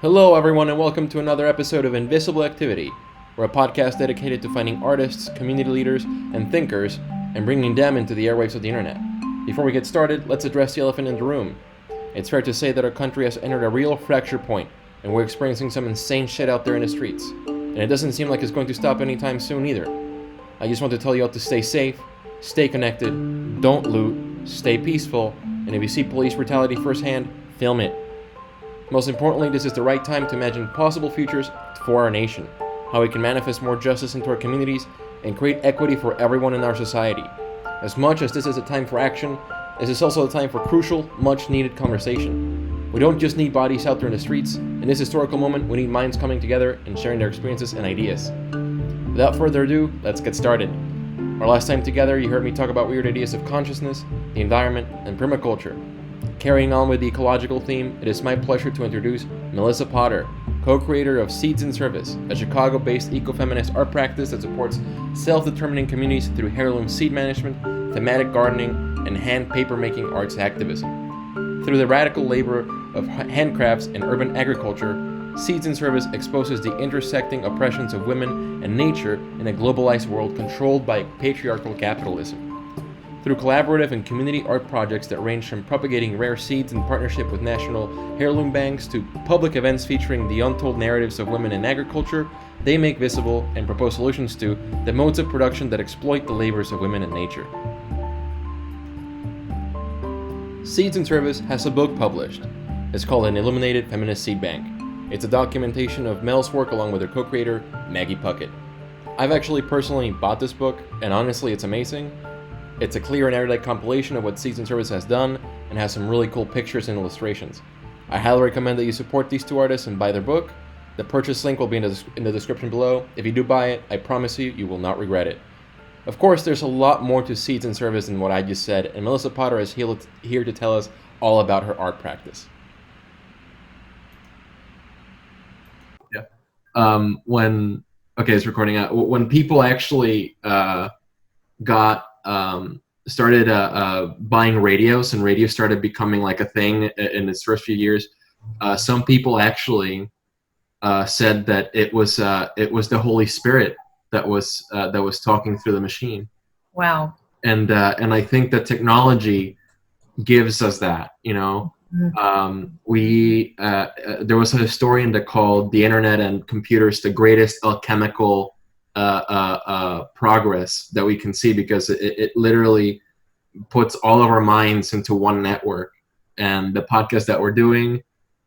Hello, everyone, and welcome to another episode of Invisible Activity. We're a podcast dedicated to finding artists, community leaders, and thinkers and bringing them into the airwaves of the internet. Before we get started, let's address the elephant in the room. It's fair to say that our country has entered a real fracture point, and we're experiencing some insane shit out there in the streets. And it doesn't seem like it's going to stop anytime soon either. I just want to tell you all to stay safe, stay connected, don't loot, stay peaceful, and if you see police brutality firsthand, film it. Most importantly, this is the right time to imagine possible futures for our nation, how we can manifest more justice into our communities and create equity for everyone in our society. As much as this is a time for action, this is also a time for crucial, much-needed conversation. We don't just need bodies out there in the streets. In this historical moment, we need minds coming together and sharing their experiences and ideas. Without further ado, let's get started. Our last time together, you heard me talk about weird ideas of consciousness, the environment, and permaculture. Carrying on with the ecological theme, it is my pleasure to introduce Melissa Potter, co-creator of Seeds InService, a Chicago-based ecofeminist art practice that supports self-determining communities through heirloom seed management, thematic gardening, and hand paper-making arts activism. Through the radical labor of handcrafts and urban agriculture, Seeds InService exposes the intersecting oppressions of women and nature in a globalized world controlled by patriarchal capitalism. Through collaborative and community art projects that range from propagating rare seeds in partnership with national heirloom banks to public events featuring the untold narratives of women in agriculture, they make visible and propose solutions to the modes of production that exploit the labors of women in nature. Seeds InService has a book published. It's called An Illuminated Feminist Seed Bank. It's a documentation of Mel's work along with her co-creator, Maggie Puckett. I've actually personally bought this book, and honestly, it's amazing. It's a clear and erudite compilation of what Seeds InService has done and has some really cool pictures and illustrations. I highly recommend that you support these two artists and buy their book. The purchase link will be in the description below. If you do buy it, I promise you, you will not regret it. Of course, there's a lot more to Seeds InService than what I just said, and Melissa Potter is here to tell us all about her art practice. Yeah. It's recording out. When people actually started buying radios, and radio started becoming like a thing in its first few years, some people actually said that it was the Holy Spirit that was talking through the machine. Wow. And I think that technology gives us that, you know. There was a historian that called the internet and computers the greatest alchemical progress that we can see, because it literally puts all of our minds into one network. And the podcast that we're doing,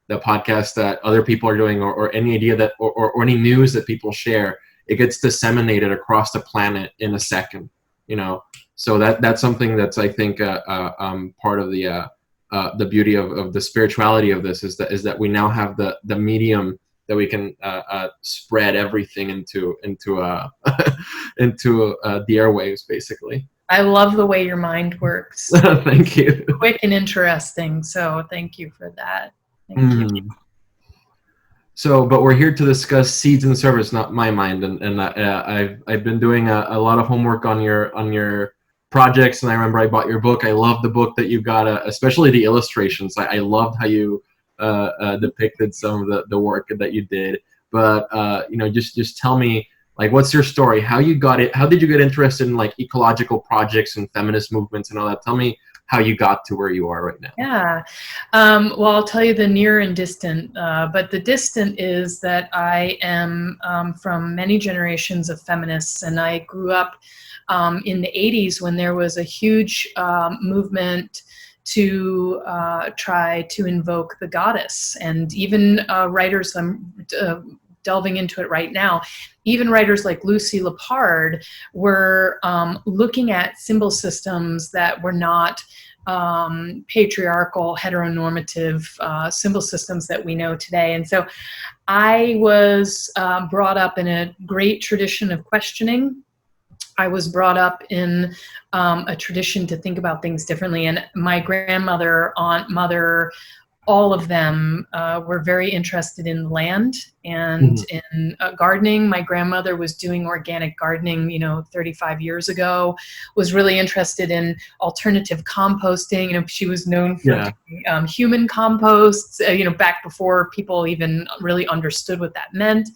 the podcast that other people are doing, or any idea that or any news that people share, it gets disseminated across the planet in a second, you know. So that's something that's, I think, part of the beauty of the spirituality of this is that we now have the medium that we can spread everything into the airwaves, basically. I love the way your mind works. Thank you. Quick and interesting. So thank you for that. Thank you. So, but we're here to discuss Seeds InService, not my mind, and I've been doing a lot of homework on your projects, and I remember I bought your book. I love the book that you got, especially the illustrations. I loved how you depicted some of the work that you did. But just tell me, like, what's your story? How you got it? How did you get interested in like ecological projects and feminist movements and all that? Tell me how you got to where you are right now. Yeah. Well, I'll tell you the near and distant. But the distant is that I am from many generations of feminists, and I grew up in the 80s when there was a huge movement to try to invoke the goddess. And even writers, I'm delving into it right now, even writers like Lucy Lepard were looking at symbol systems that were not patriarchal, heteronormative symbol systems that we know today. And so I was brought up in a great tradition of questioning. I was brought up in a tradition to think about things differently. And my grandmother, aunt, mother, all of them were very interested in land and in gardening. My grandmother was doing organic gardening, 35 years ago, was really interested in alternative composting. She was known for doing, human composts, back before people even really understood what that meant.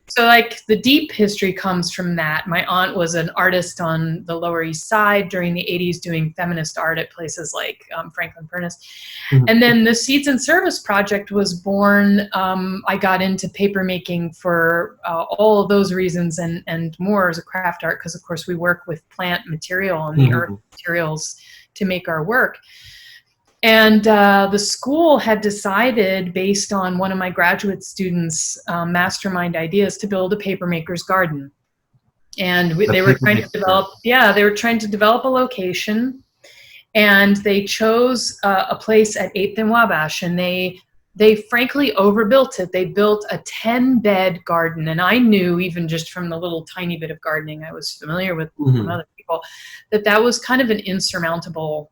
So like the deep history comes from that. My aunt was an artist on the Lower East Side during the 80s doing feminist art at places like Franklin Furnace. And then the Seeds InService project was born. I got into papermaking for all of those reasons and more as a craft art, because of course we work with plant material and the earth materials to make our work. And the school had decided, based on one of my graduate students' mastermind ideas, to build a papermaker's garden. And they were trying to develop a location, and they chose a place at 8th and Wabash, and they frankly overbuilt it. They built a 10-bed garden, and I knew, even just from the little tiny bit of gardening I was familiar with from other people, that was kind of an insurmountable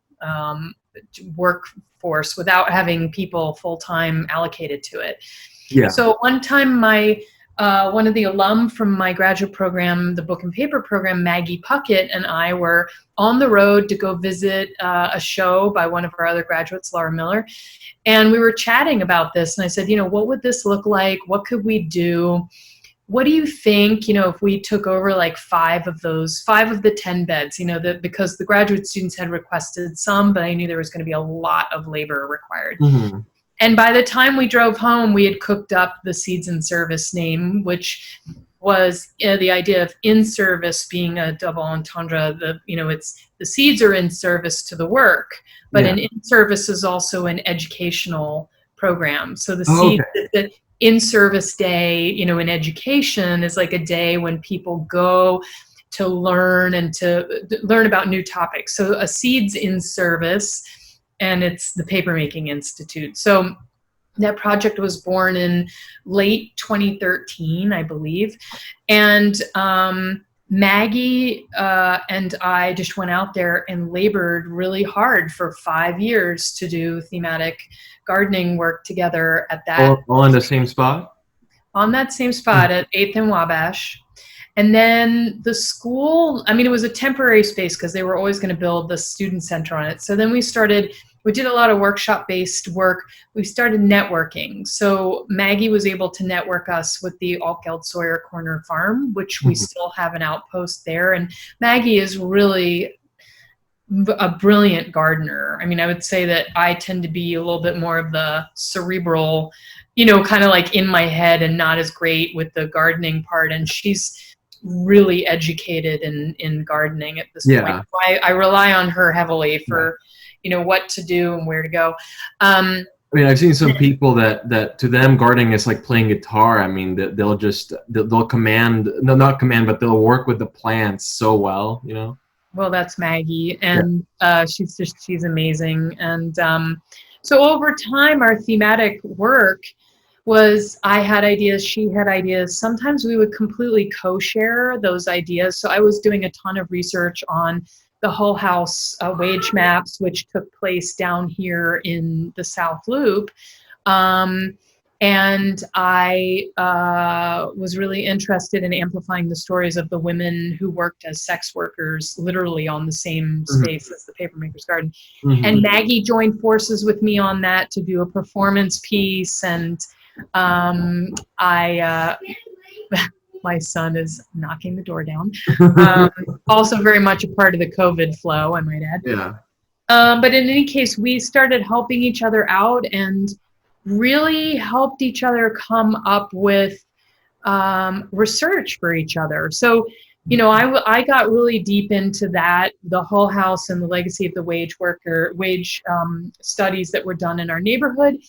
workforce without having people full-time allocated to it. So one time one of the alum from my graduate program, the book and paper program, Maggie Puckett, and I were on the road to go visit a show by one of our other graduates, Laura Miller. And we were chatting about this. And I said, what would this look like? What could we do? What do you think, if we took over like 5 of the 10 beds, because the graduate students had requested some, but I knew there was going to be a lot of labor required. And by the time we drove home, we had cooked up the Seeds InService name, which was the idea of in service being a double entendre. It's the seeds are in service to the work, but an in service is also an educational program. So the seeds, the in-service day, in education is like a day when people go to learn and to learn about new topics. So a Seeds InService, and it's the Papermaking Institute. So that project was born in late 2013, I believe. And Maggie and I just went out there and labored really hard for 5 years to do thematic gardening work together at that. All in the same spot? On that same spot at 8th and Wabash. And then the school, it was a temporary space because they were always going to build the student center on it. So then we did a lot of workshop-based work. We started networking. So Maggie was able to network us with the Altgeld Sawyer Corner Farm, which we still have an outpost there. And Maggie is really a brilliant gardener. I would say that I tend to be a little bit more of the cerebral, kind of like in my head and not as great with the gardening part. And she's really educated in gardening at this point. So I rely on her heavily for, what to do and where to go. I've seen some people that to them gardening is like playing guitar. They'll command, no, not command, but they'll work with the plants so well, Well, that's Maggie, and she's amazing. And so over time, our thematic work was, I had ideas, she had ideas. Sometimes we would completely co-share those ideas. So I was doing a ton of research on the Hull House wage maps, which took place down here in the South Loop. And I was really interested in amplifying the stories of the women who worked as sex workers, literally on the same space as the Papermaker's Garden. And Maggie joined forces with me on that to do a performance piece. And my son is knocking the door down. Also very much a part of the COVID flow, I might add. Yeah. But in any case, we started helping each other out and really helped each other come up with research for each other. So, I got really deep into that, the Hull House and the legacy of the wage studies that were done in our neighborhood.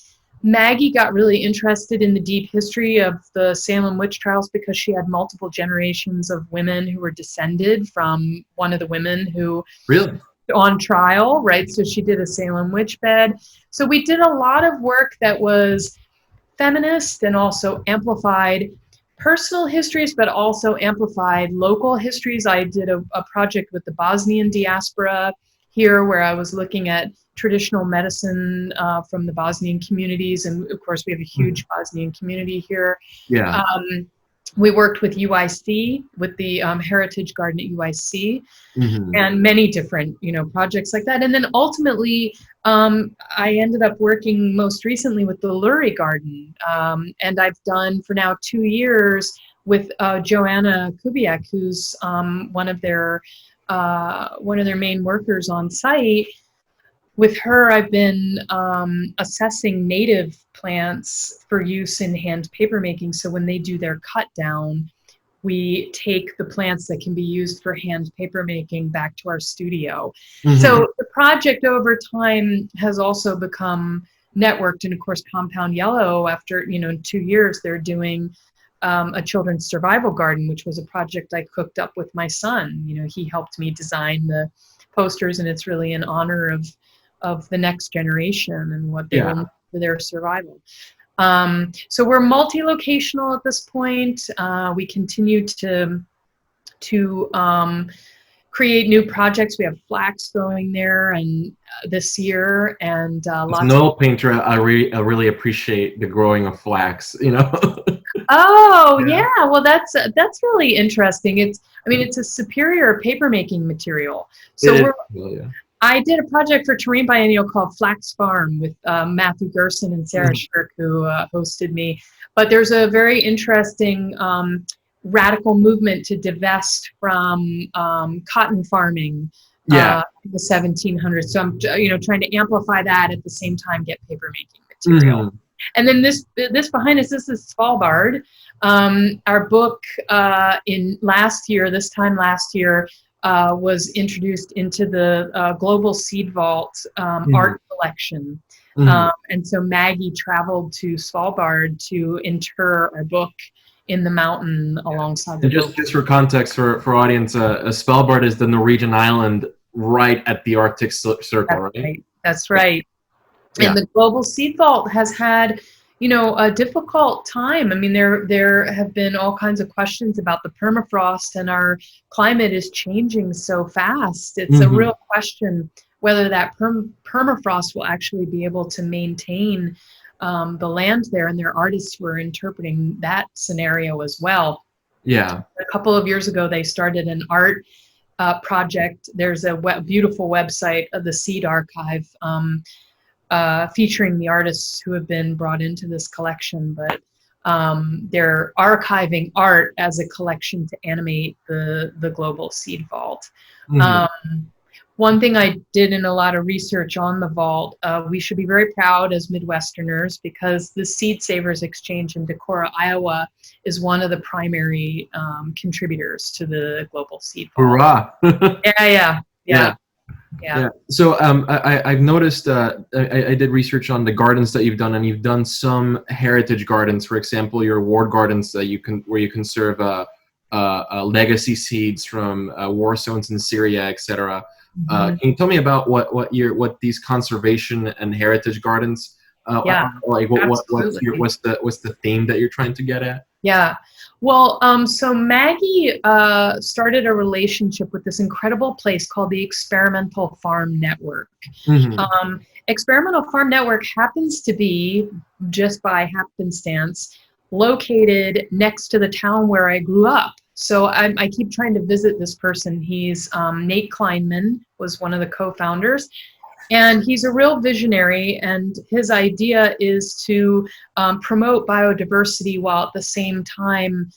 Maggie got really interested in the deep history of the Salem witch trials because she had multiple generations of women who were descended from one of the women who really on trial, right? So she did a Salem witch bed. So we did a lot of work that was feminist and also amplified personal histories, but also amplified local histories. I did a project with the Bosnian diaspora here where I was looking at traditional medicine from the Bosnian communities. And of course, we have a huge Bosnian community here. Yeah. We worked with UIC, with the Heritage Garden at UIC, Mm-hmm. and many different, projects like that. And then ultimately, I ended up working most recently with the Lurie Garden. And I've done for now 2 years with Joanna Kubiak, who's one of their main workers on site. With her, I've been assessing native plants for use in hand papermaking. So when they do their cut down, we take the plants that can be used for hand papermaking back to our studio. Mm-hmm. So the project over time has also become networked. And of course, Compound Yellow, after 2 years, they're doing a children's survival garden, which was a project I cooked up with my son. He helped me design the posters, and it's really in honor of the next generation and what they will need for their survival. So we're multi-locational at this point. We continue to create new projects. We have flax growing there, and this year, and As an oil painter, I really appreciate the growing of flax. Oh yeah, well that's really interesting. It's a superior papermaking material. So I did a project for Terrain Biennial called Flax Farm with Matthew Gerson and Sarah Shirk, who hosted me. But there's a very interesting radical movement to divest from cotton farming in the 1700s. So I'm trying to amplify that at the same time get papermaking material. Mm-hmm. And then this behind us, this is Svalbard. Our book this time last year, was introduced into the Global Seed Vault art collection. And so Maggie traveled to Svalbard to inter our book in the mountain alongside the book. Just for context for audience, Svalbard is the Norwegian island right at the Arctic Circle, right? That's right. Yeah. And the Global Seed Vault has had a difficult time. There have been all kinds of questions about the permafrost, and our climate is changing so fast. It's a real question whether that permafrost will actually be able to maintain the land there, and their artists were interpreting that scenario as well. Yeah. A couple of years ago, they started an art project. There's a beautiful website of the Seed Archive, featuring the artists who have been brought into this collection, but they're archiving art as a collection to animate the Global Seed Vault. One thing I did in a lot of research on the vault, we should be very proud as Midwesterners, because the Seed Savers Exchange in Decorah, Iowa is one of the primary contributors to the Global Seed Vault. Hurrah! Yeah. So I've noticed, I did research on the gardens that you've done, and you've done some heritage gardens. For example, your ward gardens that where you conserve legacy seeds from war zones in Syria, etc. Can you tell me about what these conservation and heritage gardens are? Like what's the theme that you're trying to get at? Yeah. Well, so Maggie started a relationship with this incredible place called the Experimental Farm Network. Experimental Farm Network happens to be, just by happenstance, located next to the town where I grew up. So I keep trying to visit this person. He's Nate Kleinman, was one of the co-founders. And he's a real visionary, and his idea is to promote biodiversity while at the same time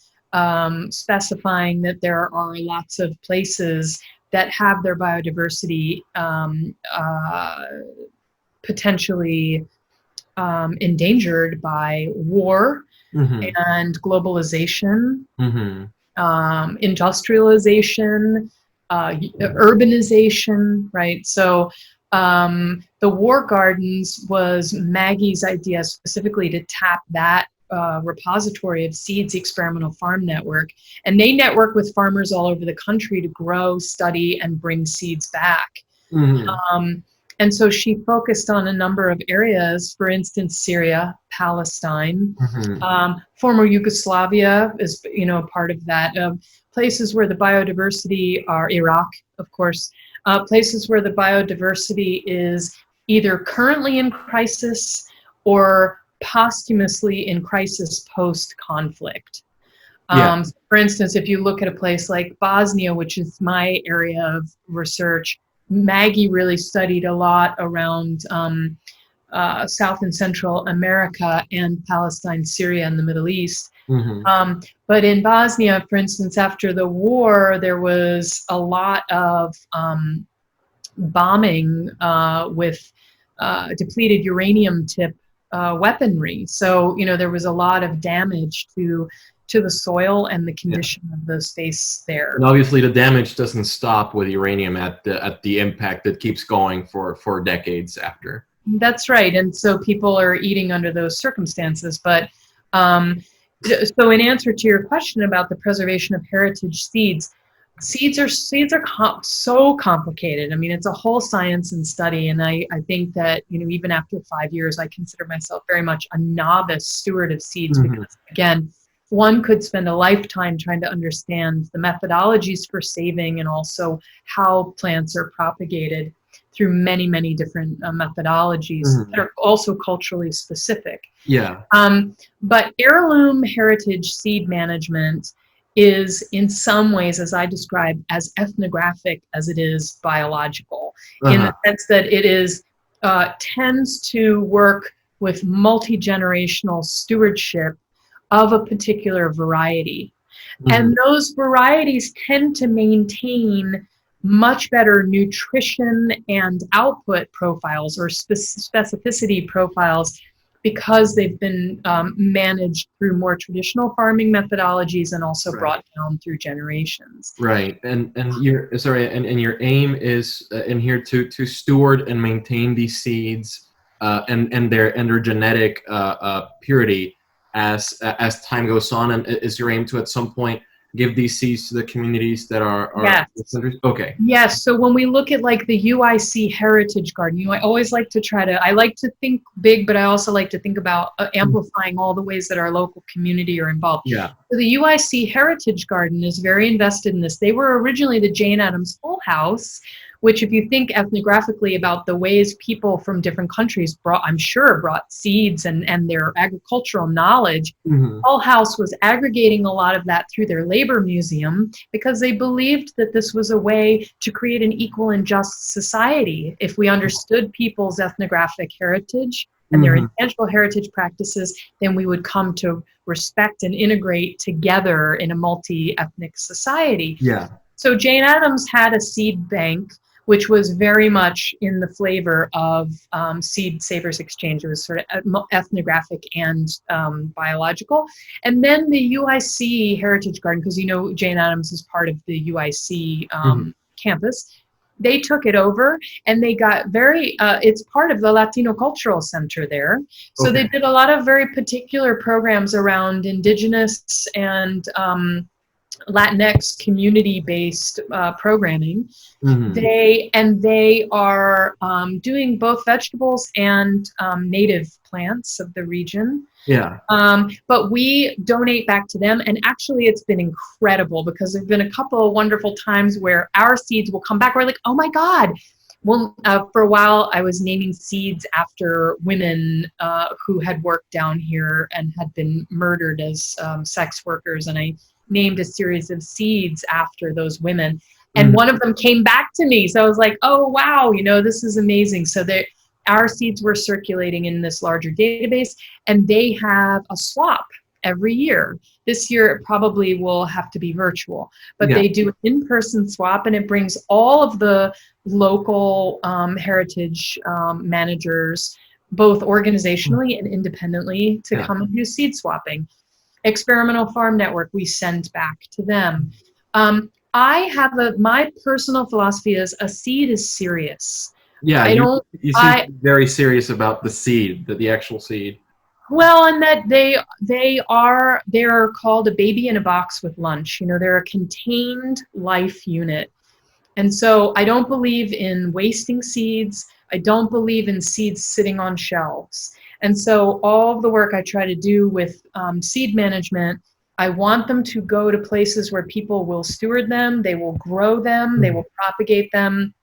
specifying that there are lots of places that have their biodiversity potentially endangered by war and globalization, industrialization, urbanization, right? So the War Gardens was Maggie's idea specifically to tap that repository of seeds, Experimental Farm Network. And they network with farmers all over the country to grow, study, and bring seeds back. And so she focused on a number of areas, for instance, Syria, Palestine, former Yugoslavia is, part of that. Places where the biodiversity are Iraq, of course, places where the biodiversity is either currently in crisis or posthumously in crisis post-conflict. Yeah. For instance, if you look at a place like Bosnia, which is my area of research, Maggie really studied a lot around South and Central America and Palestine, Syria, and the Middle East. But in Bosnia, for instance, after the war, there was a lot of bombing with depleted uranium tip weaponry. So, there was a lot of damage to the soil and the condition of the space there. And obviously the damage doesn't stop with uranium at the impact. It keeps going for decades after. That's right. And so people are eating under those circumstances. But so in answer to your question about the preservation of heritage seeds, seeds are so complicated. I mean, it's a whole science and study. And I think that, even after 5 years, I consider myself very much a novice steward of seeds because, again, one could spend a lifetime trying to understand the methodologies for saving and also how plants are propagated through many, many different methodologies that are also culturally specific. Yeah. But heirloom heritage seed management is in some ways, as I describe, as ethnographic as it is biological, in the sense that it is tends to work with multi-generational stewardship of a particular variety. And those varieties tend to maintain much better nutrition and output profiles or specificity profiles because they've been managed through more traditional farming methodologies and also brought down through generations. Right, and your your aim is in here to steward and maintain these seeds and their genetic purity as time goes on, and is your aim to at some point give these seeds to the communities that are yes. Okay. Yes. So when we look at like the UIC Heritage Garden, I always like to I like to think big, but I also like to think about amplifying all the ways that our local community are involved. Yeah. So the UIC Heritage Garden is very invested in this. They were originally the Jane Addams Hull House, which if you think ethnographically about the ways people from different countries brought seeds and their agricultural knowledge, Hull House was aggregating a lot of that through their labor museum because they believed that this was a way to create an equal and just society. If we understood people's ethnographic heritage and their intangible heritage practices, then we would come to respect and integrate together in a multi-ethnic society. Yeah. So Jane Addams had a seed bank which was very much in the flavor of Seed Savers Exchange. It was sort of ethnographic and biological. And then the UIC Heritage Garden, because Jane Addams is part of the UIC campus, they took it over and they got it's part of the Latino Cultural Center there. So they did a lot of very particular programs around indigenous and Latinx community-based programming. They are doing both vegetables and native plants of the region. Yeah. But we donate back to them, and actually it's been incredible because there've been a couple of wonderful times where our seeds will come back. We're like, oh my God. Well, for a while I was naming seeds after women who had worked down here and had been murdered as sex workers, and I named a series of seeds after those women. And one of them came back to me. So I was like, oh, wow, this is amazing. So our seeds were circulating in this larger database, and they have a swap every year. This year, it probably will have to be virtual, but they do an in-person swap, and it brings all of the local heritage managers, both organizationally and independently, to come and do seed swapping. Experimental Farm Network, we send back to them. My personal philosophy is a seed is serious. Yeah, you seem very serious about the seed, the actual seed. Well, and that they're called a baby in a box with lunch. They're a contained life unit. And so I don't believe in wasting seeds. I don't believe in seeds sitting on shelves. And so all of the work I try to do with seed management, I want them to go to places where people will steward them, they will grow them, they will propagate them,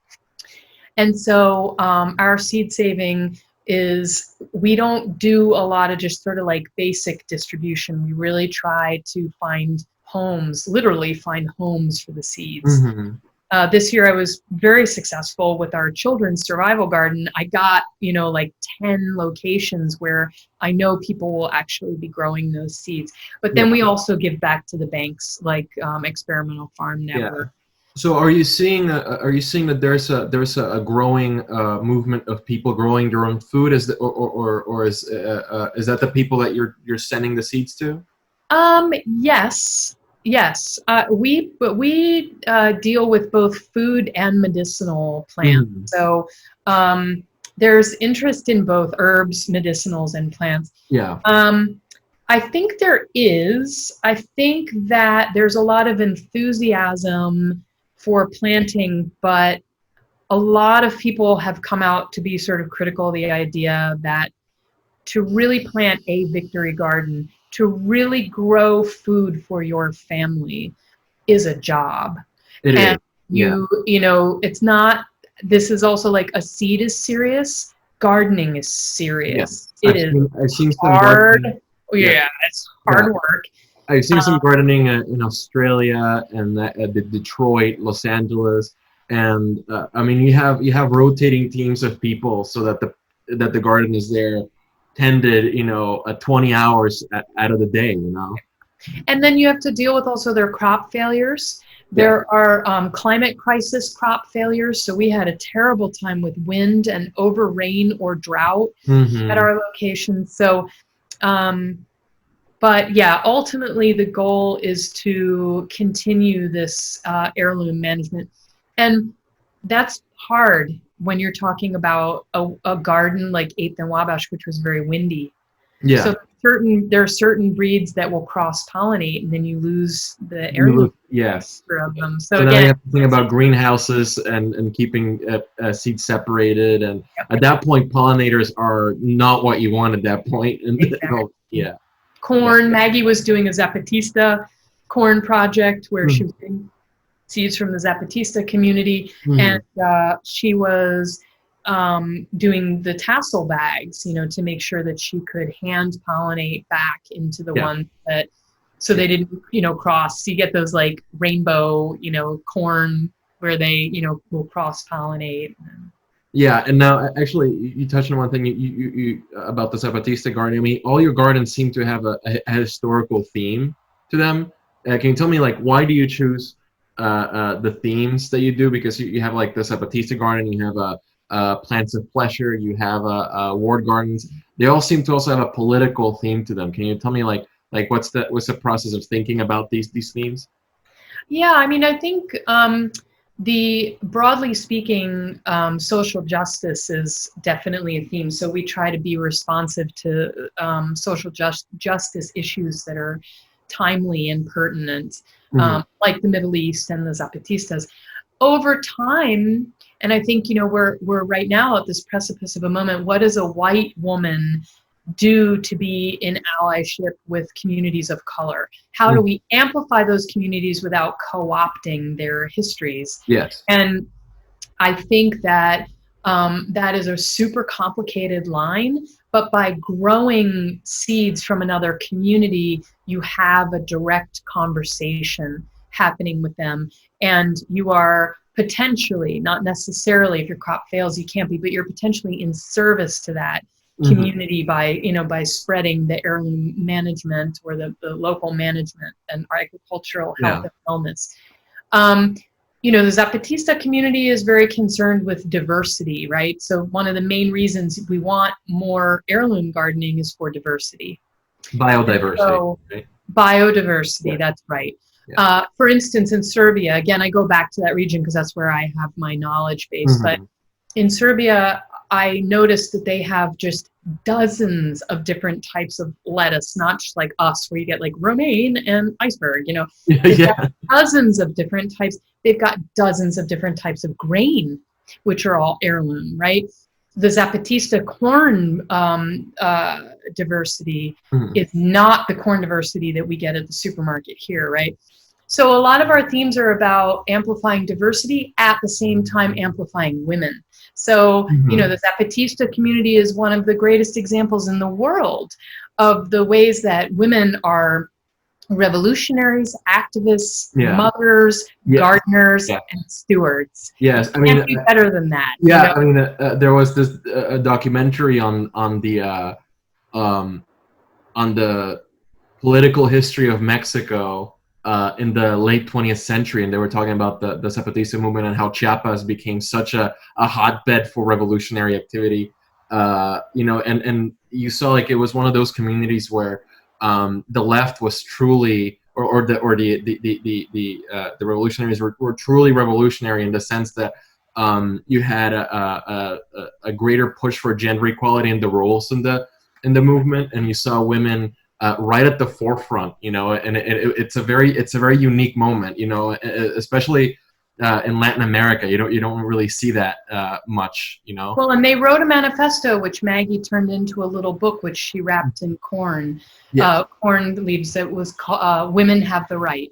And so our seed saving is, we don't do a lot of just sort of like basic distribution. We really try to find homes, literally find homes for the seeds. Mm-hmm. This year I was very successful with our children's survival garden. I got, like 10 locations where I know people will actually be growing those seeds. But then we also give back to the banks, like Experimental Farm Network. So are you seeing that there's a growing movement of people growing their own food? Is the, or is that the people that you're sending the seeds to? Yes. Yes, we deal with both food and medicinal plants. Mm. So there's interest in both herbs, medicinals, and plants. Yeah. I think there is. I think that there's a lot of enthusiasm for planting, but a lot of people have come out to be sort of critical of the idea that to really plant a victory garden, to really grow food for your family, is a job. It and is. it's not, this is also like, a seed is serious, gardening is serious. Yeah. I've seen some hard. gardening. It's hard work. I've seen some gardening in Australia and Detroit, Los Angeles, and I mean you have rotating teams of people so that the garden is there tended 20 hours out of the day. And then you have to deal with also their crop failures. There are climate crisis crop failures. So we had a terrible time with wind and over rain or drought at our location. So, but yeah, ultimately the goal is to continue this heirloom management. And that's hard when you're talking about a garden like 8th and Wabash, which was very windy. Yeah. So there are certain breeds that will cross-pollinate, and then you lose the heirloom of them. So now again, you have to think about greenhouses and keeping seeds separated, and at that point, pollinators are not what you want at that point. And exactly. Corn. Maggie was doing a Zapatista corn project where she was getting seeds from the Zapatista community, and she was doing the tassel bags, to make sure that she could hand pollinate back into the ones that, so they didn't, cross. So you get those like rainbow, corn where they, will cross pollinate. Yeah, and now actually you touched on one thing you about the Zapatista garden. I mean, all your gardens seem to have a historical theme to them. Can you tell me, like, why do you choose the themes that you do? Because you have like the Zapatista garden, you have plants of pleasure, you have ward gardens. They all seem to also have a political theme to them. Can you tell me like what's the process of thinking about these themes? Yeah, I mean, I think broadly speaking, social justice is definitely a theme. So we try to be responsive to social justice issues that are timely and pertinent, like the Middle East and the Zapatistas. Over time, and I think, we're right now at this precipice of a moment, what does a white woman do to be in allyship with communities of color? How do we amplify those communities without co-opting their histories? Yes. And I think that that is a super complicated line, but by growing seeds from another community, you have a direct conversation happening with them, and you are potentially, not necessarily, if your crop fails, you can't be, but you're potentially in service to that community by spreading the heirloom management or the local management and agricultural health and wellness. The Zapatista community is very concerned with diversity, right? So one of the main reasons we want more heirloom gardening is for diversity. Biodiversity. So, biodiversity, that's right. Yeah. For instance, in Serbia, again, I go back to that region because that's where I have my knowledge base, but in Serbia, I noticed that they have just dozens of different types of lettuce, not just like us, where you get like romaine and iceberg, They've got dozens of different types. They've got dozens of different types of grain, which are all heirloom, right? The Zapatista corn diversity is not the corn diversity that we get at the supermarket here, right? So a lot of our themes are about amplifying diversity, at the same time amplifying women. So, Mhm. the Zapatista community is one of the greatest examples in the world of the ways that women are revolutionaries, activists, Yeah. mothers, Yeah. gardeners, Yeah. and stewards. You Yes. I can't mean, do better than that, yeah. I mean, there was this documentary um, on the political history of Mexico in the late 20th century, and they were talking about the Zapatista movement and how Chiapas became such a hotbed for revolutionary activity. And you saw like it was one of those communities where the left was truly, the revolutionaries were truly revolutionary in the sense that you had a greater push for gender equality in the roles in the movement, and you saw women right at the forefront, and it's a very unique moment, especially in Latin America. You don't really see that much. Well, and they wrote a manifesto, which Maggie turned into a little book, which she wrapped in Yeah, corn leaves. That was called "Women Have the Right."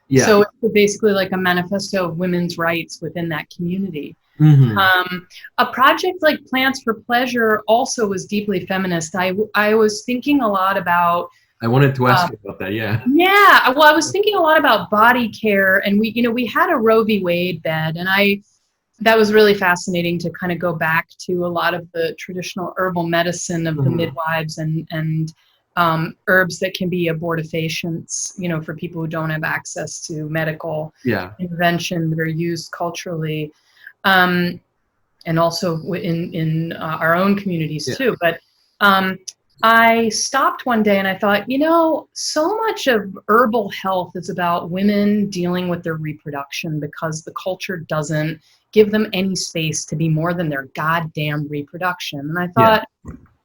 yeah. So it's basically like a manifesto of women's rights within that community. Hmm. A project like Plants for Pleasure also was deeply feminist. I was thinking a lot about I wanted to ask you about that. Yeah. yeah, well, I was thinking a lot about body care, and we had a Roe v. Wade bed, and that was really fascinating to kind of go back to a lot of the traditional herbal medicine of the Hmm. midwives and herbs that can be abortifacients, for people who don't have access to medical Yeah. intervention that are used culturally, um, and also in our own communities Yeah. too. But I stopped one day and I thought, so much of herbal health is about women dealing with their reproduction because the culture doesn't give them any space to be more than their goddamn reproduction. And I Yeah. thought,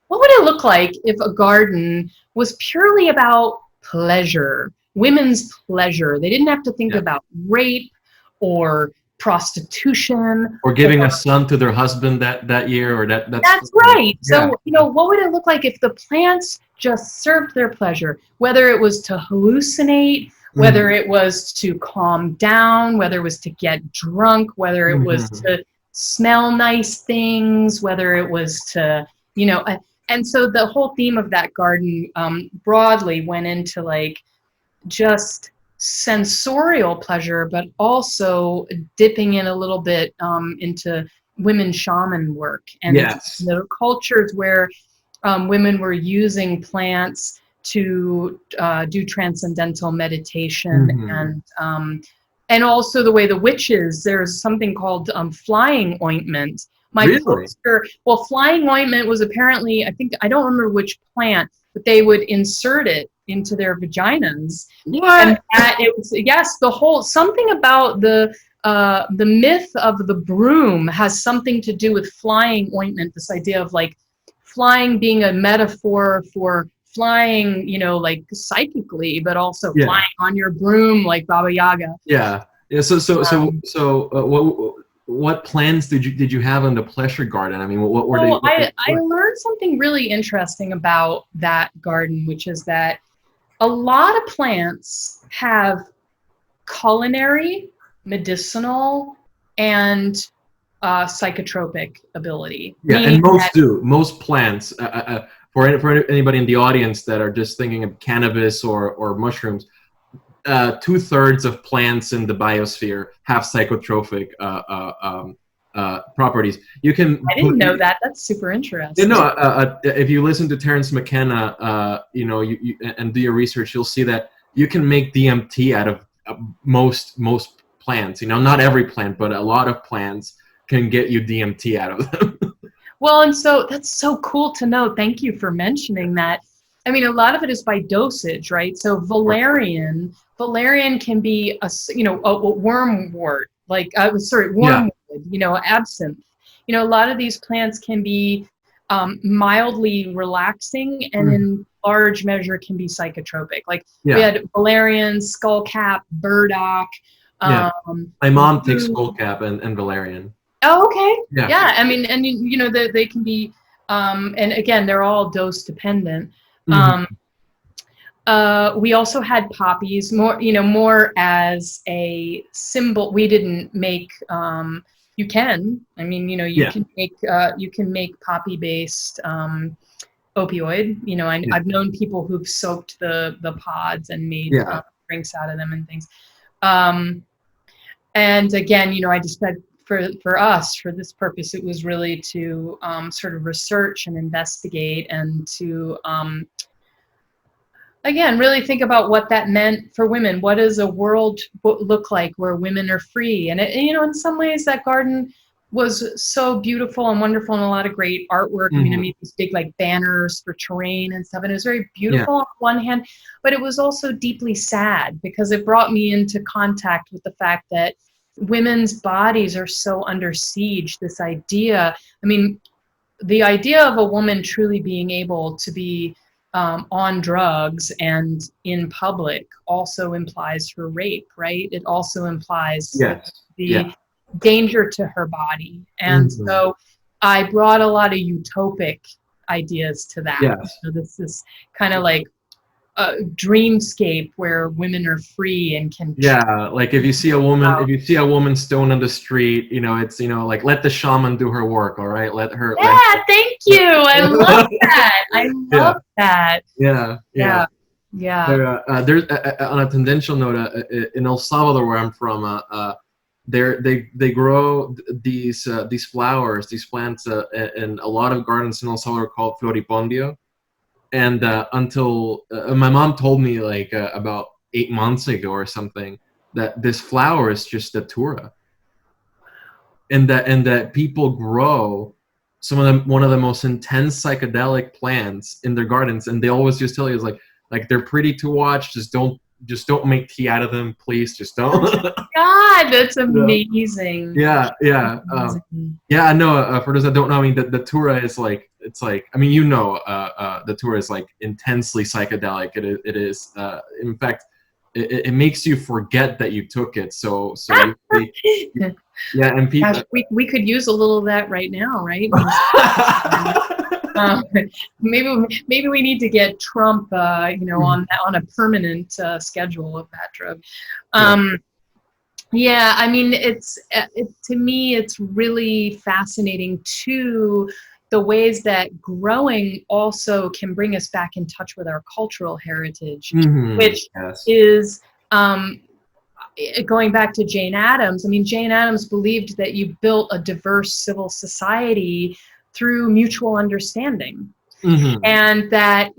what would it look like if a garden was purely about pleasure, women's pleasure? They didn't have to think Yeah. about rape or prostitution. Or giving a son to their husband that year, or that's That's right. yeah. So, what would it look like if the plants just served their pleasure, whether it was to hallucinate, whether it was to calm down, whether it was to get drunk, whether it was Hmm. to smell nice things, whether it was to, and so the whole theme of that garden broadly went into like just sensorial pleasure, but also dipping in a little bit into women shaman work and Yes. the cultures where women were using plants to do transcendental meditation Hmm. and also the way the witches, there's something called flying ointment. My Really? poster, well, flying ointment was apparently, I don't remember which plant, but they would insert it into their vaginas. And What? that it was, yes, the whole, something about the myth of the broom has something to do with flying ointment, this idea of like flying being a metaphor for flying, like psychically, but also Yeah. flying on your broom like Baba Yaga. Yeah. Yeah. Um, What plans did you have in the pleasure garden? I mean, what were they? so I learned something really interesting about that garden, which is that a lot of plants have culinary, medicinal, and psychotropic ability, Yeah, meaning and that most do. Most plants, for anybody in the audience that are just thinking of cannabis or mushrooms, 2/3 of plants in the biosphere have psychotropic properties. You can I put, didn't know that. That's super you interesting. know, if you listen to Terence McKenna, and do your research, you'll see that you can make DMT out of most plants. Not every plant, but a lot of plants can get you DMT out of them. Well, and so that's so cool to know. Thank you for mentioning that. I mean, a lot of it is by dosage, right? So valerian can be a wormwort, like Yeah. wormwood, absinthe. A lot of these plants can be mildly relaxing, and Mhm. in large measure can be psychotropic. Like we Yeah. had valerian, skullcap, burdock. Yeah. Um, My mom takes rue. skullcap and valerian. Oh, okay. Yeah. Yeah, I mean, and they can be, and again, they're all dose dependent. Um, Hmm. we also had poppies, more as a symbol. We didn't make you can. I mean, Yeah. you can make poppy-based opioid. Yeah. I've known people who've soaked the pods and made Yeah. drinks out of them and things. And again, I just said for us, for this purpose, it was really to sort of research and investigate and to again, really think about what that meant for women. What does a world look like where women are free? And in some ways, that garden was so beautiful and wonderful, and a lot of great artwork. I mean, I made these big like banners for terrain and stuff, and it was very beautiful on one hand, but it was also deeply sad because it brought me into contact with the fact that women's bodies are so under siege. This idea, I mean, the idea of a woman truly being able to be on drugs and in public also implies her rape, right? It also implies the danger to her body. And so I brought a lot of utopic ideas to that. Yes. So this is kind of like a dreamscape where women are free and can like if you see a woman stoned on the street, it's like, let the shaman do her work. All right, let her. Thank you. I love that. I love that. Yeah. There's on a tangential note, in El Salvador, where I'm from, they grow these flowers, these plants, in a lot of gardens in El Salvador called floripondio. And until my mom told me like about 8 months ago or something that this flower is just datura, and that people grow one of the most intense psychedelic plants in their gardens, and they always just tell you it's like they're pretty to watch. Just don't make tea out of them, please. Just don't. God, that's amazing. Yeah. No. For those that don't know, I mean, the datura is like, it's like, I mean, the datura is like intensely psychedelic. It is. In fact, it makes you forget that you took it. So yeah, and people. Gosh, we could use a little of that right now, right? Maybe we need to get Trump, on a permanent schedule of that drug. Yeah, I mean, to me, it's really fascinating too, the ways that growing also can bring us back in touch with our cultural heritage, which is going back to Jane Addams. I mean, Jane Addams believed that you built a diverse civil society through mutual understanding. And that,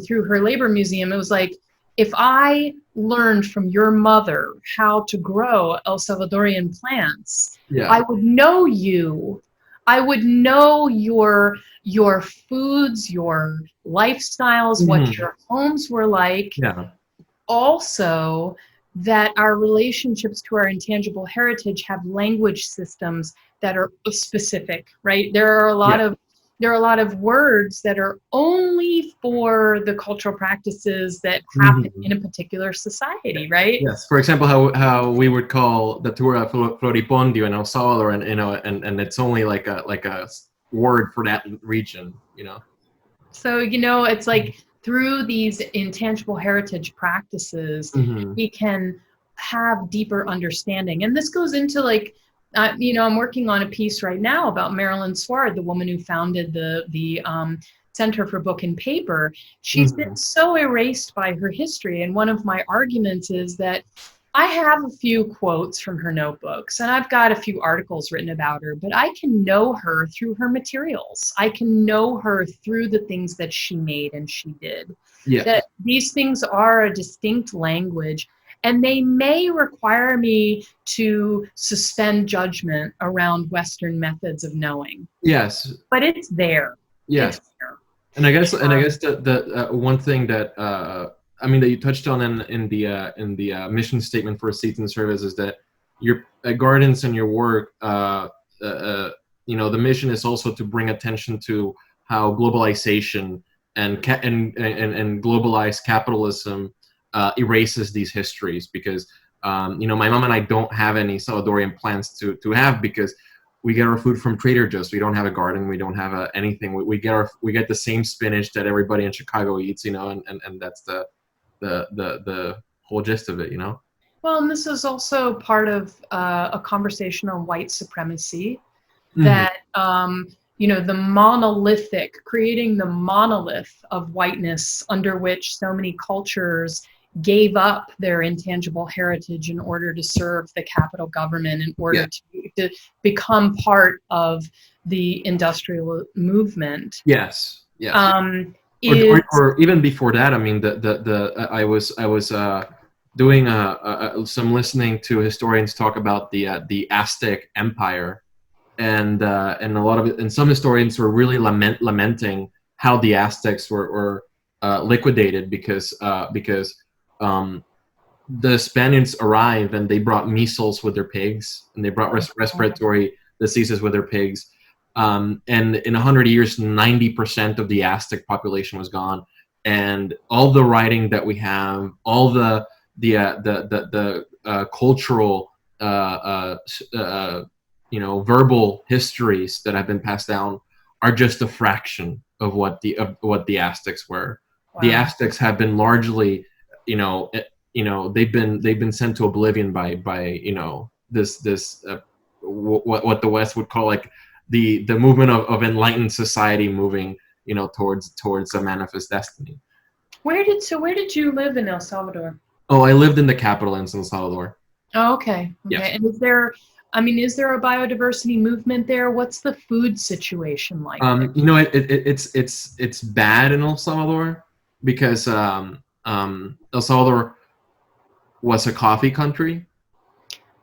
through her labor museum, it was like, if I learned from your mother how to grow El Salvadorian plants, I would know you. I would know your foods, your lifestyles, what your homes were like. Also, that our relationships to our intangible heritage have language systems that are specific, right? There are a lot of words that are only for the cultural practices that happen in a particular society, right? Yes. For example, how we would call datura floripondio in El Salvador, and it's only like a word for that region, So it's like, through these intangible heritage practices, we can have deeper understanding. And this goes into like, I'm working on a piece right now about Marilyn Sward, the woman who founded the Center for Book and Paper. She's been so erased by her history. And one of my arguments is that I have a few quotes from her notebooks, and I've got a few articles written about her, but I can know her through her materials. I can know her through the things that she made and she did. That these things are a distinct language, and they may require me to suspend judgment around Western methods of knowing. Yes. But it's there. Yes. It's there. And I guess the one thing that that you touched on in the mission statement for Seeds InService is that your gardens and your work, the mission is also to bring attention to how globalization and globalized capitalism erases these histories, because my mom and I don't have any Salvadorian plants to have, because we get our food from Trader Joe's. We don't have a garden. We don't have anything. We get the same spinach that everybody in Chicago eats, and that's the whole gist of it, Well, and this is also part of a conversation on white supremacy, Hmm. that the monolithic, creating the monolith of whiteness under which so many cultures gave up their intangible heritage in order to serve the capital government, in order Yeah. to become part of the industrial movement, Yes. Yes. um, Or, is or even before that, I mean, I was doing some listening to historians talk about the Aztec Empire, and a lot of it, and some historians were really lamenting how the Aztecs were liquidated because um, the Spaniards arrived and they brought measles with their pigs, and they brought respiratory diseases with their pigs. And in 100 years, 90% of the Aztec population was gone, and all the writing that we have, all the cultural, verbal histories that have been passed down are just a fraction of what the Aztecs were. The wow. Aztecs have been largely, you know, they've been sent to oblivion by this what the West would call like the movement of enlightened society moving towards a manifest destiny. Where did you live in El Salvador? Oh, I lived in the capital in San Salvador. Oh, okay. Yes. Okay. And is there a biodiversity movement there? What's the food situation like there? It's bad in El Salvador because El Salvador was a coffee country,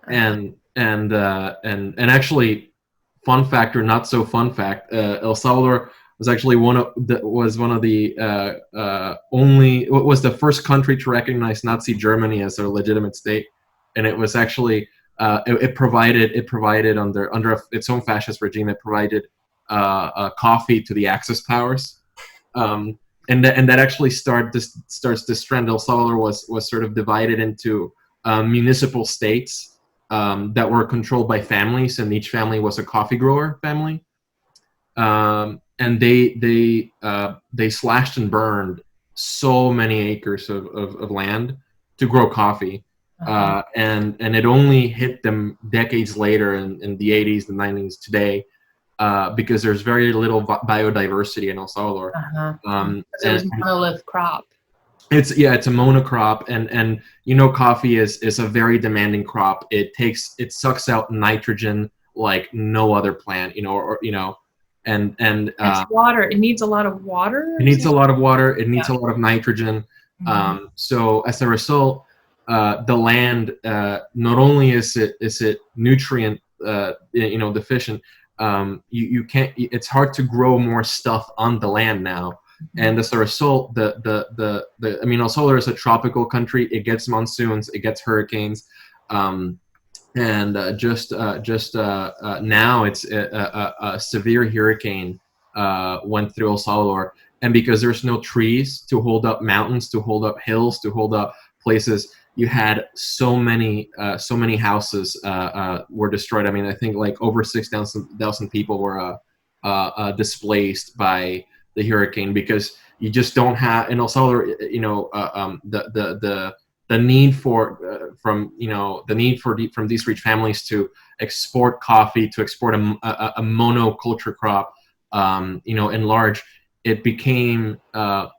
and actually, fun fact or not so fun fact, El Salvador was actually one of the only was the first country to recognize Nazi Germany as a legitimate state, and it was actually it provided under its own fascist regime. It provided coffee to the Axis powers. And that actually starts this trend. El Salvador was sort of divided into municipal states that were controlled by families, and each family was a coffee grower family. And they slashed and burned so many acres of land to grow coffee. Uh-huh. And it only hit them decades later in the 80s, the 90s, today, because there's very little biodiversity in El Salvador. Uh-huh. Because it And was monolith crop. it's a monocrop, and coffee is a very demanding crop. It sucks out nitrogen like no other plant, and It's water. It needs a lot of water. it needs a lot of water. It needs Yeah. a lot of nitrogen. Mhm. So as a result, the land, not only is it nutrient deficient, you can't. It's hard to grow more stuff on the land now. And as a result, I mean, El Salvador is a tropical country. It gets monsoons, it gets hurricanes, and just now it's a severe hurricane went through El Salvador, and because there's no trees to hold up mountains, to hold up hills, to hold up places, you had so many houses were destroyed. I mean, I think like over 6,000 people were displaced by the hurricane, because you just don't have in El Salvador, the need for from these rich families to export coffee, to export a monoculture crop, in large, it became a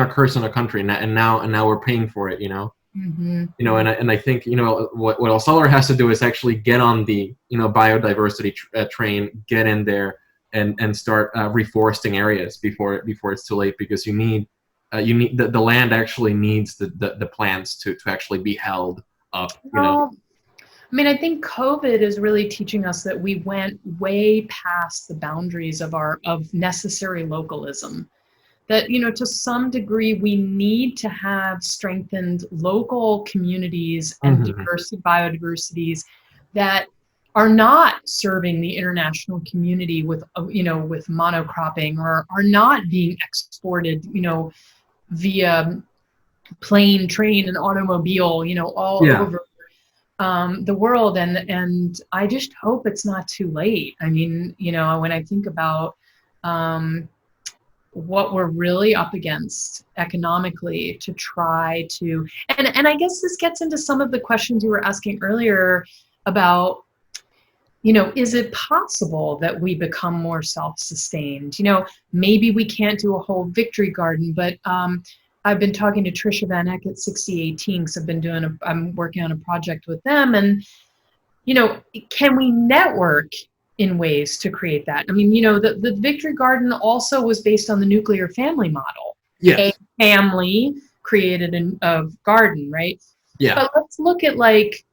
curse on the country, and now we're paying for it. Mhm. And I think what El Salvador has to do is actually get on the biodiversity train, get in there and start reforesting areas before it's too late, because you need the land actually needs the plants to actually be held up. Well, I mean, I think COVID is really teaching us that we went way past the boundaries of necessary localism. That, to some degree, we need to have strengthened local communities and Mhm. diversity biodiversities that are not serving the international community with monocropping, or are not being exported via plane, train, and automobile all Yeah. over the world. And I just hope it's not too late. I mean, when I think about um, what we're really up against economically to try to, and I guess this gets into some of the questions you were asking earlier about, is it possible that we become more self-sustained? Maybe we can't do a whole victory garden, but I've been talking to Trisha Van Eck at 6018 because I'm working on a project with them, and can we network in ways to create that? I mean, the Victory Garden also was based on the nuclear family model. Yes. A family created a garden, right? Yeah. But let's look at like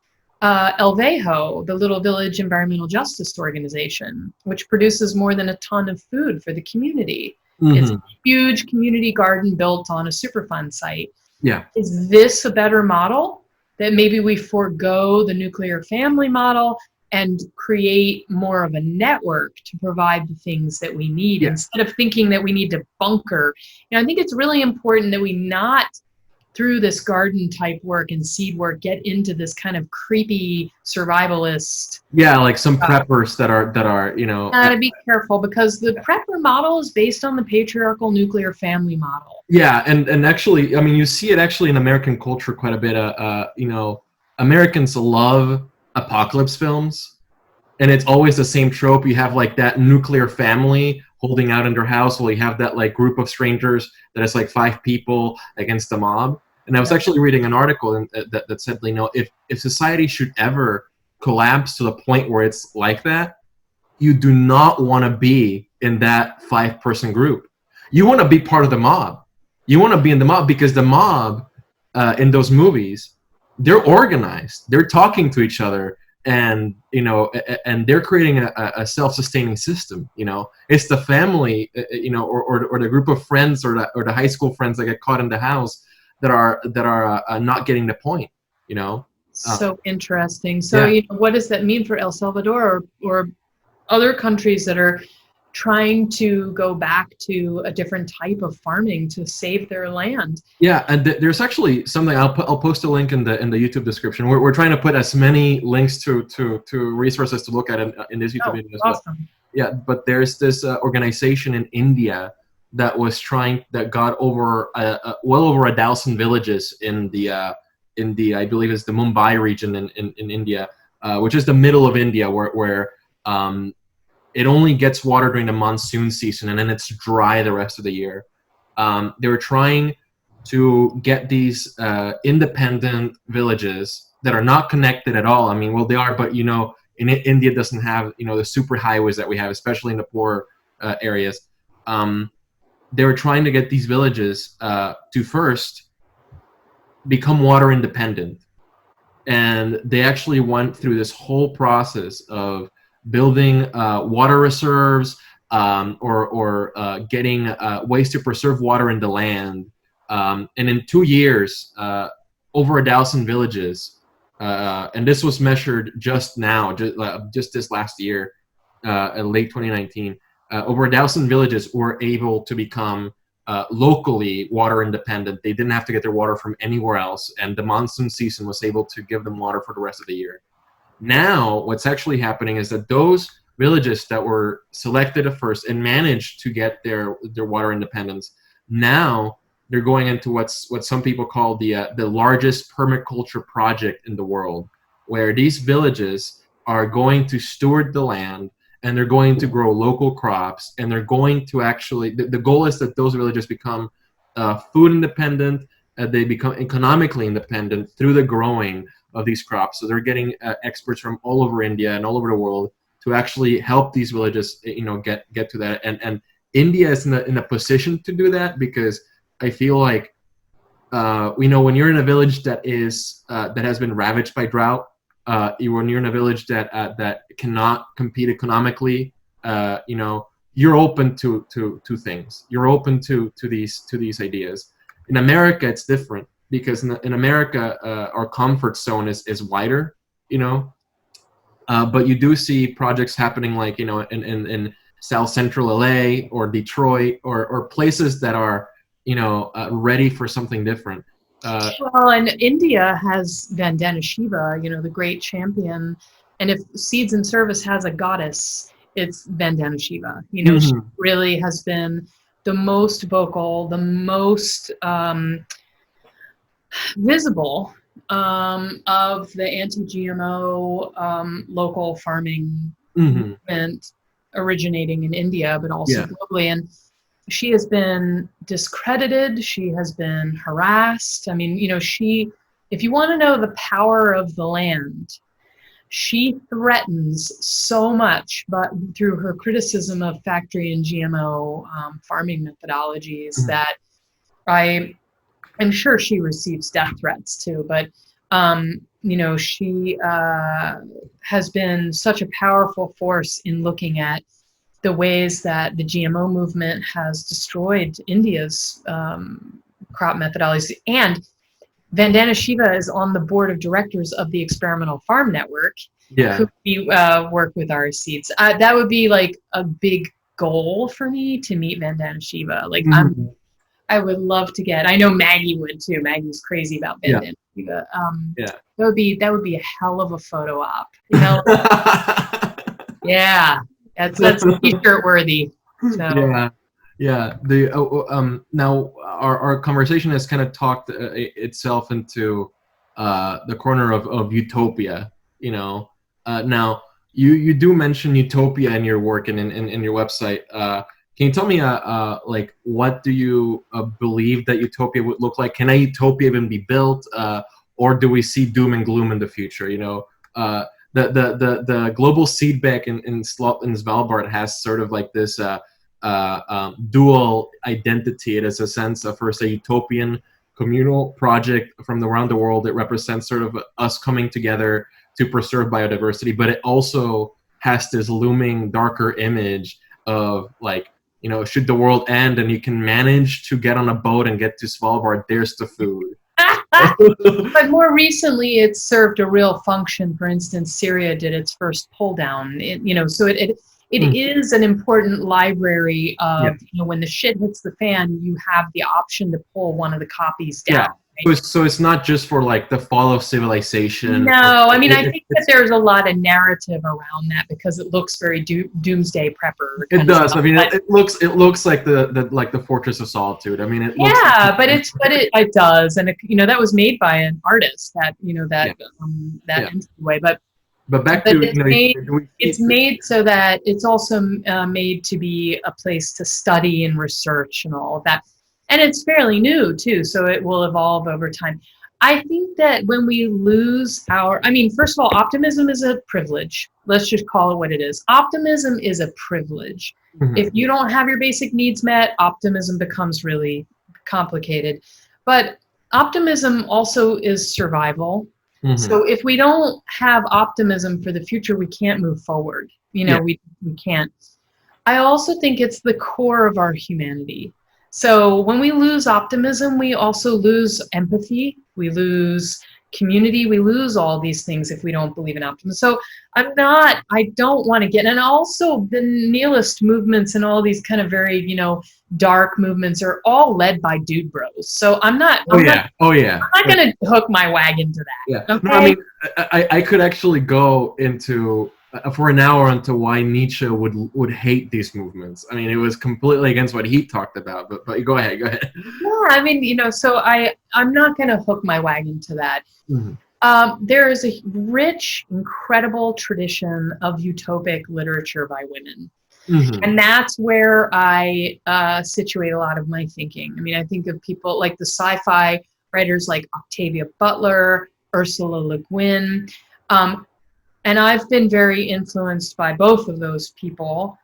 El Vejo, the Little Village Environmental Justice Organization, which produces more than a ton of food for the community. It's a huge community garden built on a Superfund site. Yeah. Is this a better model? That maybe we forego the nuclear family model and create more of a network to provide the things that we need, instead of thinking that we need to bunker. I think it's really important that we not, through this garden type work and seed work, get into this kind of creepy survivalist. Yeah, like some preppers that are Gotta be careful, because the prepper model is based on the patriarchal nuclear family model. Yeah, and actually, I mean, you see it actually in American culture quite a bit. Americans love apocalypse films, and it's always the same trope. You have like that nuclear family holding out in their house, while you have that like group of strangers that is like 5 people against the mob. And I was actually reading an article that said, if society should ever collapse to the point where it's like that, you do not want to be in that 5-person group. You want to be part of the mob. You want to be in the mob, because the mob in those movies, they're organized. They're talking to each other, and and they're creating a self-sustaining system. It's the family, or the group of friends, or the high school friends that get caught in the house that are not getting the point. So interesting. So what does that mean for El Salvador or other countries that are trying to go back to a different type of farming to save their land? Yeah, and there's actually something, I'll post a link in the YouTube description. We're trying to put as many links to resources to look at in this YouTube video. Awesome. But there's this organization in India that got over well over 1,000 villages in the I believe it's the Mumbai region in India, which is the middle of India, where it only gets water during the monsoon season, and then it's dry the rest of the year. They were trying to get these independent villages that are not connected at all. I mean, well, they are, but India doesn't have the super highways that we have, especially in the poor areas. They were trying to get these villages to first become water independent, and they actually went through this whole process of building water reserves, or getting ways to preserve water in the land. And in 2 years, over 1,000 villages, and this was measured just now, just this last year, in late 2019, over 1,000 villages were able to become locally water independent. They didn't have to get their water from anywhere else, and the monsoon season was able to give them water for the rest of the year. Now, what's actually happening is that those villages that were selected at first and managed to get their water independence, now they're going into what some people call the largest permaculture project in the world, where these villages are going to steward the land, and they're going to grow local crops, and they're going to actually, the goal is that those villages become food independent, they become economically independent through the growing of these crops. So they're getting experts from all over India and all over the world to actually help these villages, get to that. And India is in a position to do that, because I feel like, when you're in a village that has been ravaged by drought, when you're in a village that cannot compete economically, you're open to things. You're open to these ideas. In America, it's different, because in America, our comfort zone is wider, but you do see projects happening like, in South Central LA or Detroit or places that are, ready for something different. Well, and India has Vandana Shiva, the great champion. And if Seeds InService has a goddess, it's Vandana Shiva. She really has been the most vocal, the most visible of the anti-GMO local farming movement originating in India, but also globally. And she has been discredited. She has been harassed. I mean, if you want to know the power of the land, she threatens so much, but through her criticism of factory and GMO farming methodologies, that I'm sure she receives death threats too. But she has been such a powerful force in looking at the ways that the GMO movement has destroyed India's crop methodologies. And Vandana Shiva is on the board of directors of the Experimental Farm Network, who we work with our seeds. That would be like a big goal for me, to meet Vandana Shiva. Like I would love to get. I know Maggie would too. Maggie's crazy about Vandana Shiva. That would be a hell of a photo op. Yeah, that's t-shirt worthy. So. Yeah. Now our conversation has kind of talked itself into the corner of utopia. Now you do mention utopia in your work and in your website. Can you tell me like, what do you believe that utopia would look like? Can a utopia even be built, or do we see doom and gloom in the future? The global seed bank in Svalbard has sort of like this dual identity. It is a sense of, first, a utopian communal project from around the world. It represents sort of us coming together to preserve biodiversity, but it also has this looming darker image of, like, should the world end and you can manage to get on a boat and get to Svalbard, there's the food. But more recently, it's served a real function. For instance, Syria did its first pull down. So it is an important library of, when the shit hits the fan, you have the option to pull one of the copies down. Yeah. Right? So it's not just for like the fall of civilization. No, I mean, I think that there's a lot of narrative around that because it looks very doomsday prepper. It does. I mean, it looks like the Fortress of Solitude. I mean, it looks. Yeah, but it does, and that was made by an artist that entryway, But back to it's made so that it's also made to be a place to study and research and all of that. And it's fairly new too, so it will evolve over time. I think that when we lose first of all, optimism is a privilege. Let's just call it what it is. Optimism is a privilege. If you don't have your basic needs met, optimism becomes really complicated. But optimism also is survival. So if we don't have optimism for the future, we can't move forward. We can't. I also think it's the core of our humanity. So when we lose optimism, we also lose empathy, we lose community, we lose all these things if we don't believe in optimism. So I don't want to get, and also the nihilist movements and all these kind of very, dark movements are all led by dude bros. So I'm not going to hook my wagon to that. Yeah. Okay? No, I mean, I could actually go into for an hour into why Nietzsche would hate these movements. I mean, it was completely against what he talked about. But go ahead. Yeah, I mean, so I'm not going to hook my wagon to that. There is a rich, incredible tradition of utopic literature by women. And that's where I situate a lot of my thinking. I mean, I think of people like the sci-fi writers like Octavia Butler, Ursula Le Guin. And I've been very influenced by both of those people.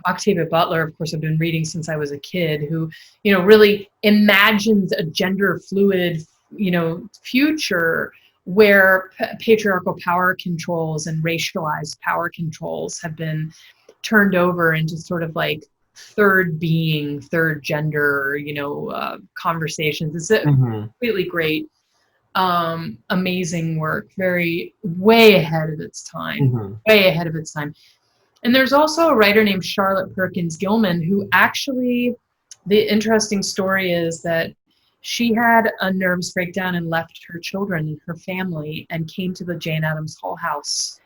Octavia Butler, of course, I've been reading since I was a kid, who, really imagines a gender fluid, future where patriarchal power controls and racialized power controls have been turned over into sort of like third being, third gender, conversations. It's a completely great, amazing work, way ahead of its time, way ahead of its time. And there's also a writer named Charlotte Perkins Gilman who actually, the interesting story is that she had a nervous breakdown and left her children and her family and came to the Jane Addams Hull House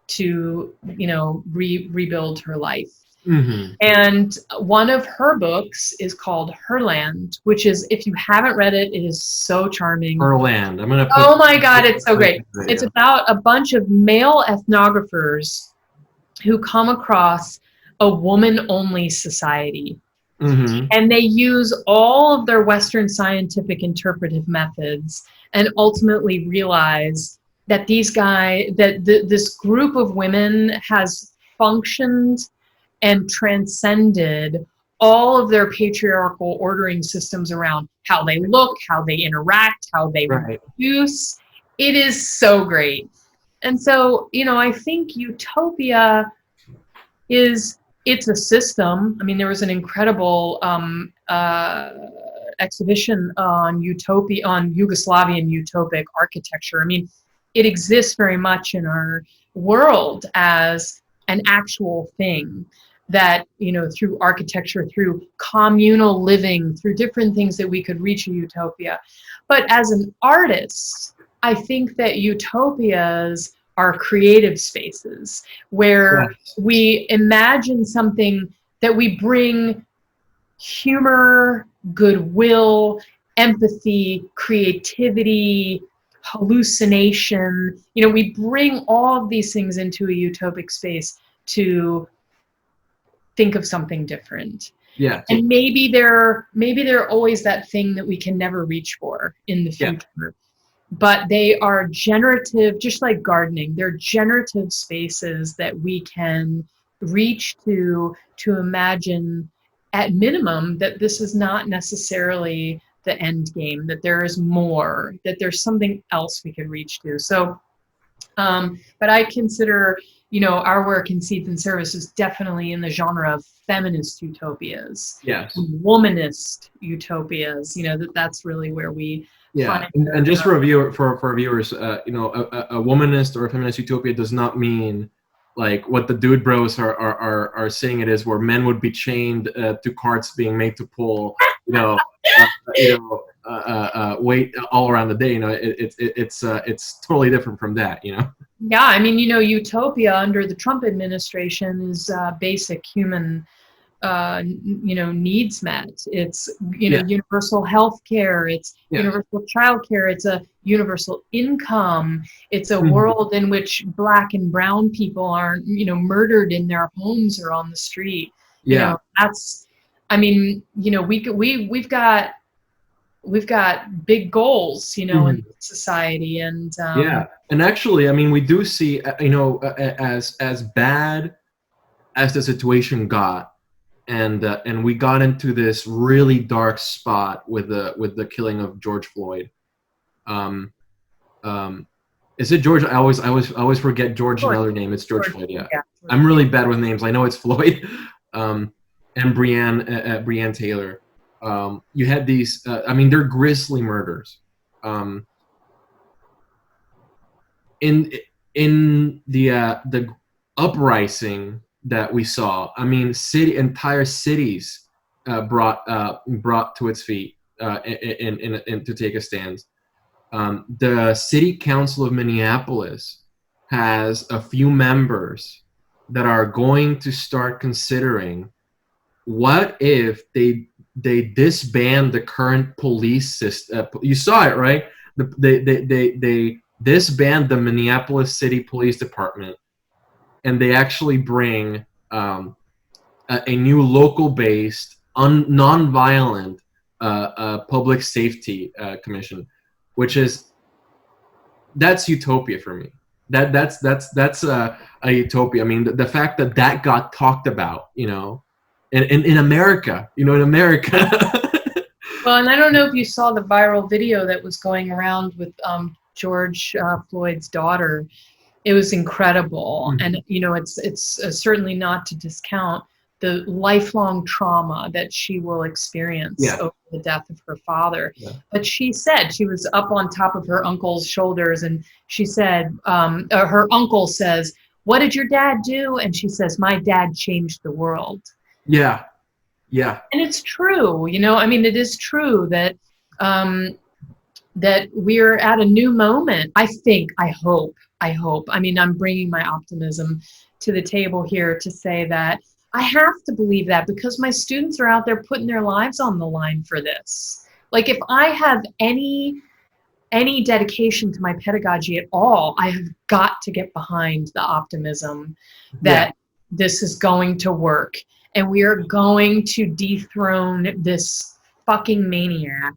to, rebuild her life. Mm-hmm. And one of her books is called Herland, which is, if you haven't read it, it is so charming. Herland. I'm gonna put. Oh my God, it's so great. It's about a bunch of male ethnographers who come across a woman-only society. Mm-hmm. And they use all of their Western scientific interpretive methods and ultimately realize that this group of women has functioned and transcended all of their patriarchal ordering systems around how they look, how they interact, how they Right. reproduce. It is so great. And so, I think utopia it's a system. I mean, there was an incredible exhibition on Yugoslavian utopic architecture. I mean, it exists very much in our world as an actual thing that, through architecture, through communal living, through different things that we could reach a utopia. But as an artist, I think that utopias are creative spaces where we imagine something that we bring humor, goodwill, empathy, creativity, hallucination. We bring all of these things into a utopic space to think of something different. Yeah. And maybe they're always that thing that we can never reach for in the future. Yeah. But they are generative, just like gardening. They're generative spaces that we can reach to imagine, at minimum, that this is not necessarily the end game, that there is more, that there's something else we could reach to. So, but I consider, our work in Seeds InService is definitely in the genre of feminist utopias, womanist utopias. That's really where we. Yeah, and just for viewers, a womanist or a feminist utopia does not mean like what the dude bros are saying it is, where men would be chained to carts being made to pull, weight all around the day. It's totally different from that. Yeah, I mean, utopia under the Trump administration is basic human needs met. It's universal health care, it's universal child care, it's a universal income, it's a world in which Black and brown people aren't murdered in their homes or on the street. That's, I mean, we've got big goals in society. And and actually, I mean, we do see as bad as the situation got, and we got into this really dark spot with the killing of George Floyd. Is it George? I always forget George's another name. It's George Floyd. Yeah. I'm really bad with names. I know it's Floyd. And Breonna Taylor. You had these. I mean, they're grisly murders. In the uprising that we saw, I mean, entire cities brought to its feet and to take a stand. The City Council of Minneapolis has a few members that are going to start considering what if they disband the current police system. You saw it, right? They disband the Minneapolis City Police Department, and they actually bring a new local-based, non-violent public safety commission, which that's utopia for me. That's a utopia. I mean, the fact that got talked about, in America, in America. Well, and I don't know if you saw the viral video that was going around with George Floyd's daughter. It was incredible. And, it's certainly not to discount the lifelong trauma that she will experience over the death of her father. But she said she was up on top of her uncle's shoulders, and she said, her uncle says, "What did your dad do?" And she says, "My dad changed the world." Yeah. And it's true, I mean, it is true that that we're at a new moment. I hope. I mean, I'm bringing my optimism to the table here to say that I have to believe that because my students are out there putting their lives on the line for this. Like if I have any dedication to my pedagogy at all, I have got to get behind the optimism that this is going to work and we are going to dethrone this fucking maniac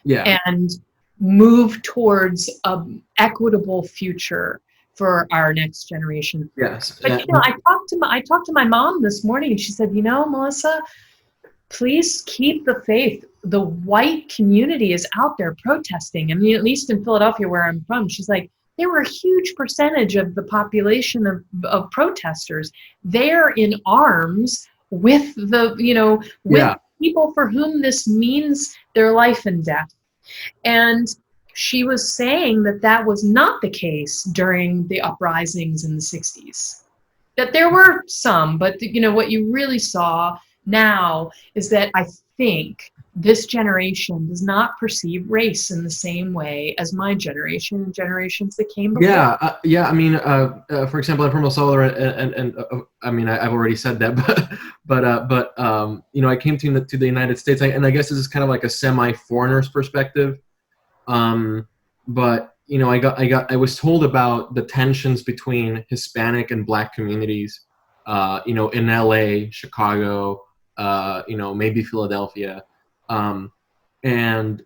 and move towards an equitable future for our next generation. Yes. But I talked to my mom this morning and she said, Melissa, please keep the faith. The white community is out there protesting. I mean, at least in Philadelphia, where I'm from, she's like, there were a huge percentage of the population of protesters there in arms with people for whom this means their life and death. And she was saying that was not the case during the uprisings in the 60s. That there were some, but what you really saw now is that I think this generation does not perceive race in the same way as my generation and generations that came before. I mean, for example, I'm from El Salvador, and I mean, I've already said that, but I came to the United States, and I guess this is kind of like a semi-foreigner's perspective, but I was told about the tensions between Hispanic and Black communities, in LA, Chicago, maybe Philadelphia, and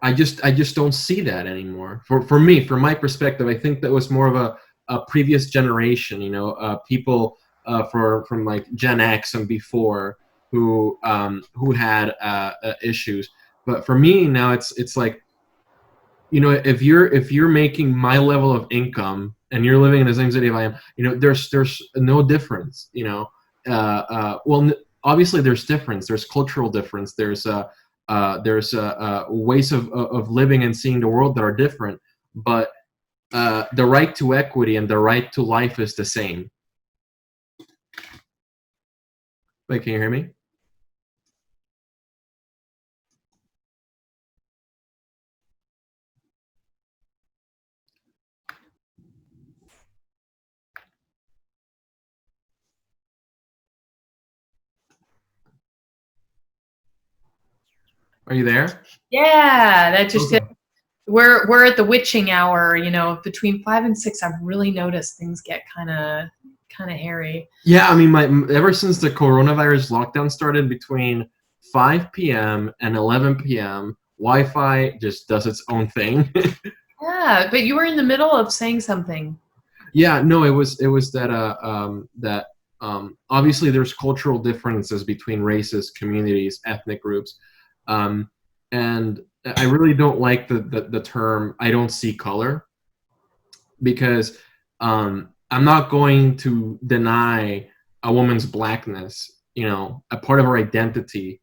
I just don't see that anymore. For me, from my perspective, I think that was more of a previous generation, people from like Gen X and before who had issues. But for me now, it's like, if you're making my level of income and you're living in the same city I am, there's no difference. Well, obviously there's difference. There's cultural difference. There's ways of living and seeing the world that are different. But the right to equity and the right to life is the same. Wait, can you hear me? Are you there? Yeah, that just we're at the witching hour, between 5 and 6. I've really noticed things get kind of hairy. Yeah, I mean, ever since the coronavirus lockdown started, between 5 p.m. and 11 p.m., Wi-Fi just does its own thing. Yeah, but you were in the middle of saying something. Yeah, no, it was that obviously there's cultural differences between races, communities, ethnic groups, and I really don't like the term "I don't see color," because I'm not going to deny a woman's blackness, a part of her identity,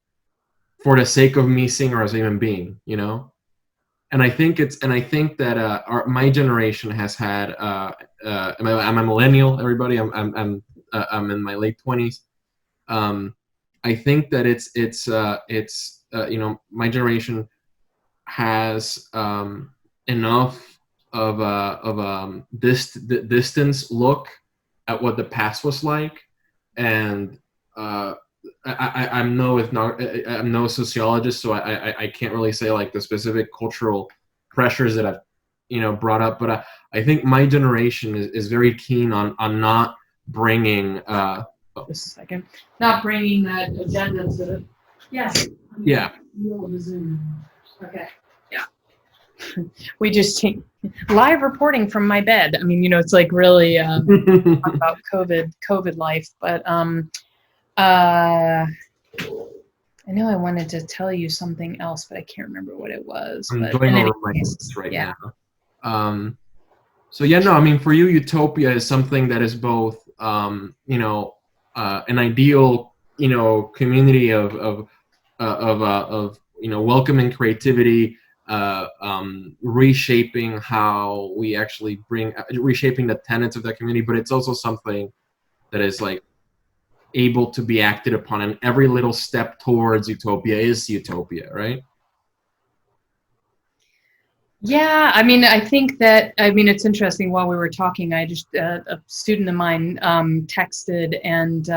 for the sake of me seeing her as a human being, And I think that my generation has had. I'm a millennial. Everybody, I'm in my late 20s. I think that it's my generation has enough of a distance look at what the past was like, and I'm no sociologist, so I can't really say like the specific cultural pressures that I've brought up, but I think my generation is very keen on not bringing just a second, not bringing that agenda to the okay. Yeah. We just live reporting from my bed. I mean, it's like really about COVID life, but I know I wanted to tell you something else, but I can't remember what it was. I'm going over my notes right now. So yeah, no, I mean, for you, utopia is something that is both, an ideal, community of welcoming creativity, reshaping how we actually reshaping the tenets of that community, but it's also something that is like able to be acted upon, and every little step towards utopia is utopia, right? Yeah, I mean, I think that, it's interesting. While we were talking, I just, a student of mine texted, and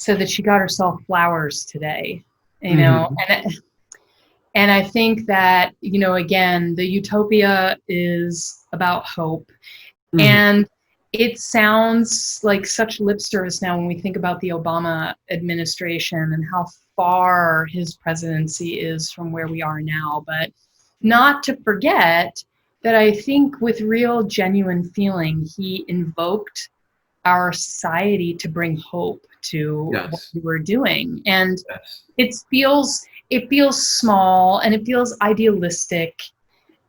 so that she got herself flowers today, Mhm. and I think that, again, the utopia is about hope. Mhm. And it sounds like such lip service now when we think about the Obama administration and how far his presidency is from where we are now. But not to forget that I think with real, genuine feeling, he invoked our society to bring hope to what Yes. we were doing. And Yes. it feels small and it feels idealistic,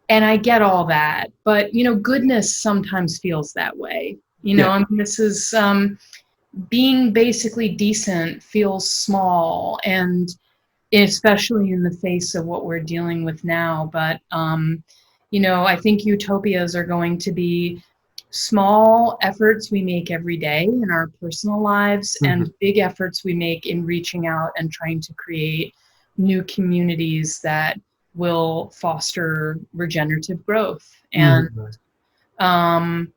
and I get all that, but goodness sometimes feels that way. Yeah. I mean, this is being basically decent feels small, and especially in the face of what we're dealing with now. But I think utopias are going to be small efforts we make every day in our personal lives, Mhm. and big efforts we make in reaching out and trying to create new communities that will foster regenerative growth. And Mhm. um,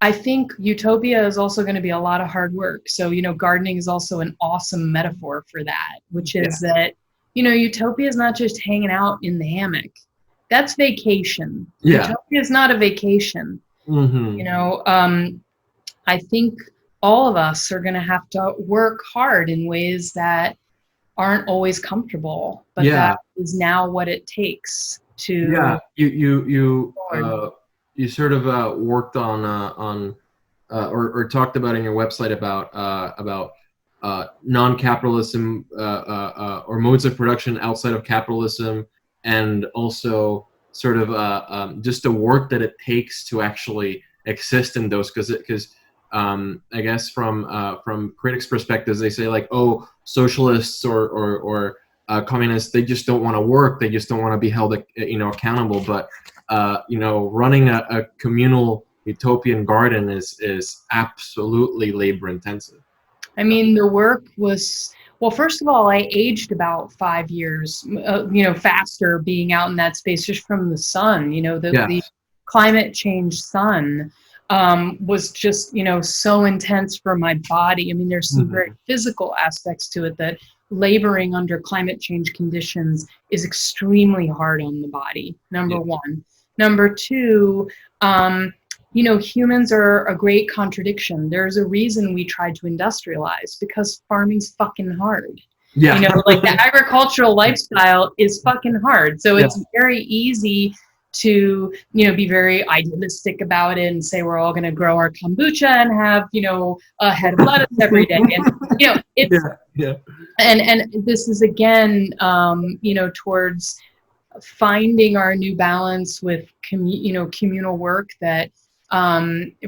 I think utopia is also going to be a lot of hard work. So, gardening is also an awesome metaphor for that, which is Yes. that, utopia is not just hanging out in the hammock. That's vacation. Yeah. Utopia is not a vacation. Mhm. I think all of us are going to have to work hard in ways that aren't always comfortable, but Yeah. that is now what it takes Yeah. to forward. You sort of worked on or talked about in your website about non-capitalism or modes of production outside of capitalism, and also sort of just the work that it takes to actually exist in those, because I guess from critics' perspectives, they say like, oh, socialists or communists, they just don't want to work, they just don't want to be held accountable, but running a communal utopian garden is absolutely labor intensive. I mean, the work was, well, first of all, I aged about 5 years, faster being out in that space just from the sun. The Yes. climate change sun was just, so intense for my body. I mean, there's some very Hmm. physical aspects to it that laboring under climate change conditions is extremely hard on the body, number Yeah. one. Number two, humans are a great contradiction. There's a reason we tried to industrialize, because farming's fucking hard. Yeah. Like the agricultural lifestyle is fucking hard. So Yeah. it's very easy to, be very idealistic about it and say we're all going to grow our kombucha and have, a head of lettuce every day. And, it's, Yeah. Yeah. and this is again, towards finding our new balance with communal work, that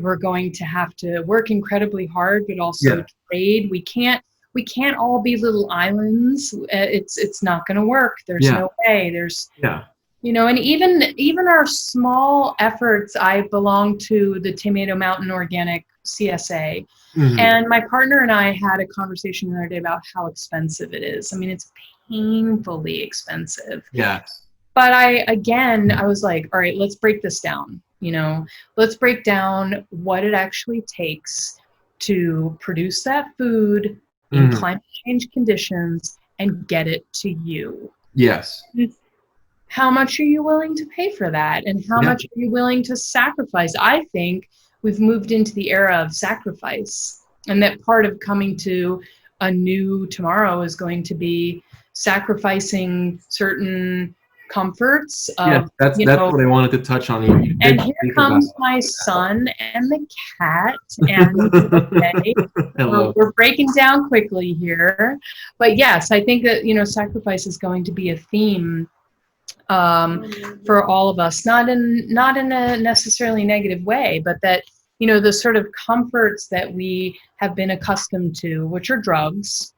we're going to have to work incredibly hard, but also Yeah. trade. We can't all be little islands. It's not going to work. There's Yeah. no way. There's Yeah. and even our small efforts. I belong to the Tomato Mountain Organic CSA, Hmm. and my partner and I had a conversation the other day about how expensive it is. I mean, it's painfully expensive. Yeah. But I was like, all right, let's break this down. Let's break down what it actually takes to produce that food in Hmm. climate change conditions and get it to you. Yes. How much are you willing to pay for that? And how Yeah. much are you willing to sacrifice? I think we've moved into the era of sacrifice, and that part of coming to a new tomorrow is going to be sacrificing certain comforts Yes. of, That's what I wanted to touch on. You and did here speak about comes my son and the cat, and okay, we're, hello. we're breaking down quickly here. But yes, I think that, sacrifice is going to be a theme for all of us, not in a necessarily negative way, but that, the sort of comforts that we have been accustomed to, which are drugs,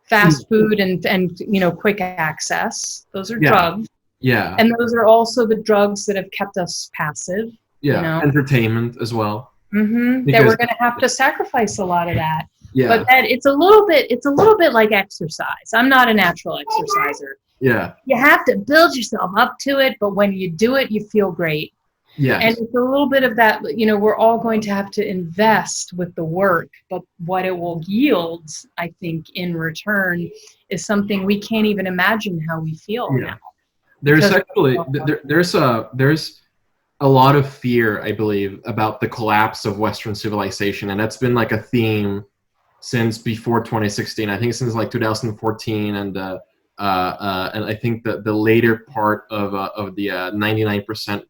fast food and quick access. Those are Yeah. drugs, Yeah. and those are also the drugs that have kept us passive. Yeah. Entertainment as well. That Because we're going to have to sacrifice a lot of that. yeah. But that it's a little bit like exercise. I'm not a natural exerciser. Yeah. You have to build yourself up to it, but when you do it, you feel great. Yes. And it's a little bit of that, we're all going to have to invest with the work, but what it will yield, I think, in return is something we can't even imagine how we feel now. There's actually there's a lot of fear, I believe, about the collapse of Western civilization, and that's been like a theme since before 2016. I think since like 2014, and I think that the later part of the 99%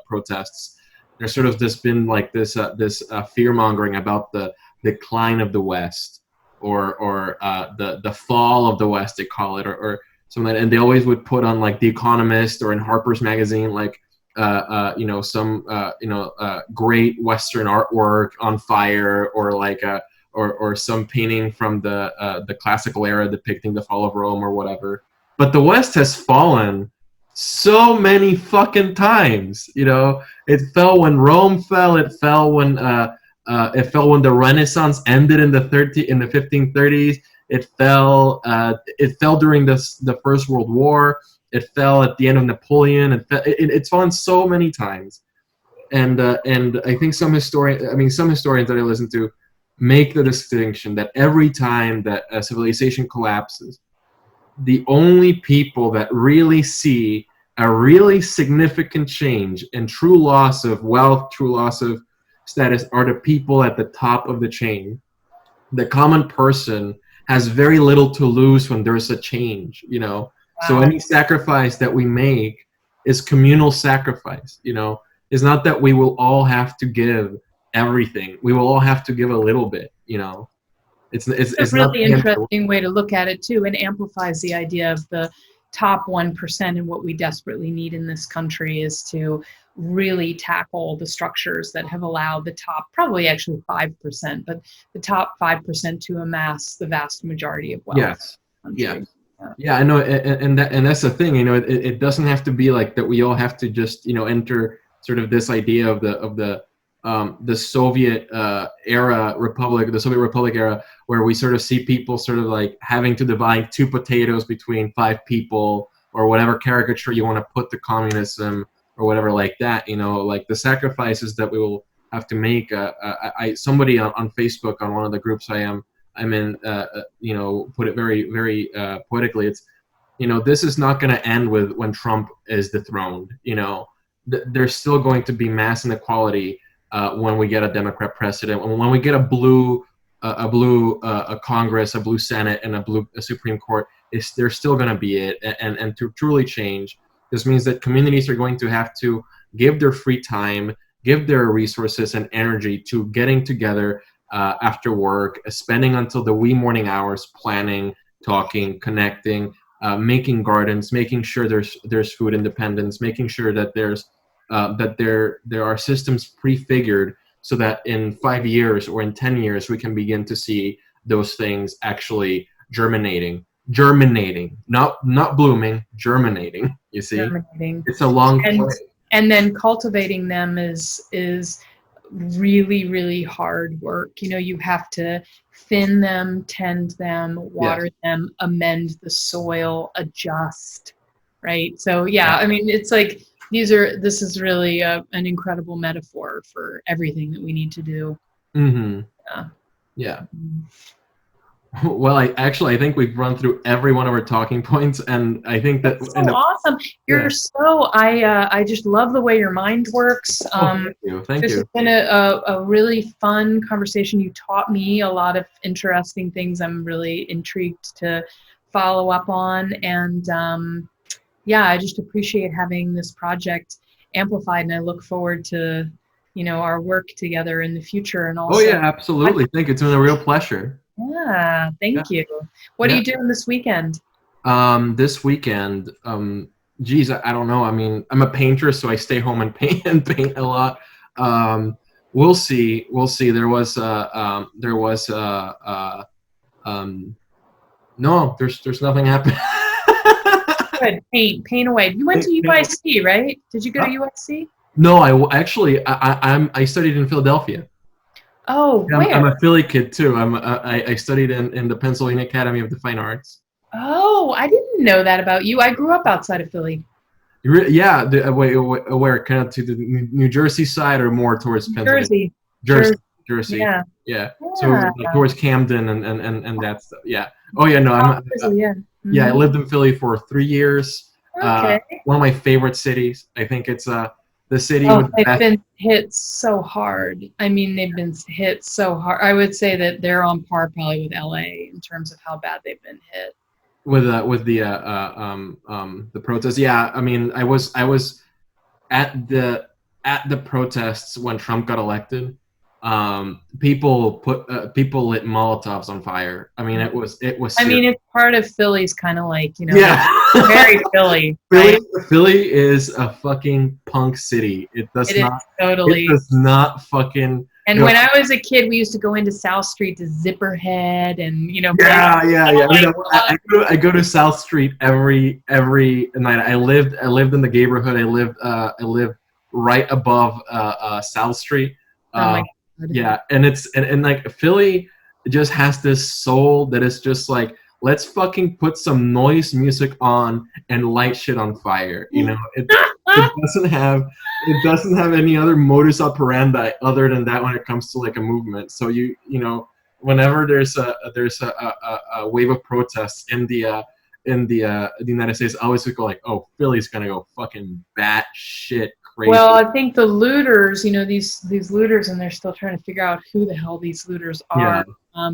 protests, there's sort of been like this fear mongering about the decline of the West, or the fall of the West, they call it, or something. And they always would put on like The Economist or in Harper's Magazine like some great Western artwork on fire, or like or some painting from the classical era depicting the fall of Rome or whatever. But the West has fallen so many fucking times. It fell when Rome fell. It fell when the Renaissance ended in the 1530s. It fell during the First World War. It fell at the end of Napoleon. It's fallen so many times, and I think some historians that I listen to make the distinction that every time that a civilization collapses, the only people that really see a really significant change and true loss of wealth, true loss of status, are the people at the top of the chain. The common person has very little to lose when there's a change, Wow. So any sacrifice that we make is communal sacrifice, It's not that we will all have to give everything. We will all have to give a little bit, It's a really interesting way to look at it too, and amplifies the idea of the top 1%. And what we desperately need in this country is to really tackle the structures that have allowed the top, probably actually 5%, but the top 5% to amass the vast majority of wealth. Yes. Yeah, I know, and that's the thing. It doesn't have to be like that. We all have to just enter sort of this idea of the Soviet era republic, the Soviet Republic era, where we sort of see people sort of like having to divide 2 potatoes between 5 people, or whatever caricature you want to put to communism, or whatever like that. Like the sacrifices that we will have to make. Somebody on Facebook, on one of the groups I'm in, put it very, very poetically. It's, this is not going to end with when Trump is dethroned. There's still going to be mass inequality when we get a Democrat president, when we get a blue Congress, a blue Senate, and a Supreme Court. There's still going to be it, and to truly change, this means that communities are going to have to give their free time, give their resources and energy to getting together after work, spending until the wee morning hours planning, talking, connecting, making gardens, making sure there's food independence, making sure that there are systems prefigured, so that in 5 years or in 10 years we can begin to see those things actually germinating, not blooming, germinating. You see, it's a long play. And then cultivating them is really, really hard work. You have to thin them, tend them, water them, amend the soil, adjust, right? So I mean, it's like this is really an incredible metaphor for everything that we need to do. Mm-hmm. Yeah. Well, I think we've run through every one of our talking points, and I think that's so awesome. You're so I just love the way your mind works. Thank you. This has been a really fun conversation. You taught me a lot of interesting things. I'm really intrigued to follow up on, and I just appreciate having this project amplified, and I look forward to our work together in the future. And also, absolutely. Thank you. It's been a real pleasure. Yeah, thank you. What are you doing this weekend? This weekend, geez, I don't know. I mean, I'm a painter, so I stay home and paint a lot. We'll see. There was no, there's nothing happening. Good. Paint away. You went to UIC, right? Did you go to UIC? No, I studied in Philadelphia. Oh, where? I'm a Philly kid too. I studied in the Pennsylvania Academy of the Fine Arts. Oh, I didn't know that about you. I grew up outside of Philly. Yeah, where kind of to the New Jersey side or more towards Pennsylvania? Jersey. Jersey. Yeah. Yeah. So Yeah. like, towards Camden and that stuff. Yeah. Oh yeah, no, Yeah. yeah, I lived in Philly for 3 years. Okay. One of my favorite cities. I think it's the city Oh, with the they've best been hit so hard. I mean, they've been hit so hard. I would say that they're on par probably with LA in terms of how bad they've been hit. with the protests. Yeah, I mean, I was at the protests when Trump got elected. People lit Molotovs on fire. I mean, it was I serious. mean, it's part of Philly's kind of like, Yeah. very Philly, Philly, right? Philly is a fucking punk city. It does It is not. totally. It does not fucking. And when I was a kid, we used to go into South Street to Zipperhead and, Yeah. Oh my I go to South Street every night. I lived in the neighborhood. I lived right above South Street. Oh my God. Yeah, and and like Philly just has this soul that is just like, let's fucking put some noise music on and light shit on fire. It doesn't have any other modus operandi other than that when it comes to like a movement. So whenever there's a wave of protests in the United States, I always go like, oh, Philly's gonna go fucking bat shit crazy. Well, I think the looters, these looters, and they're still trying to figure out who the hell these looters are. Yeah.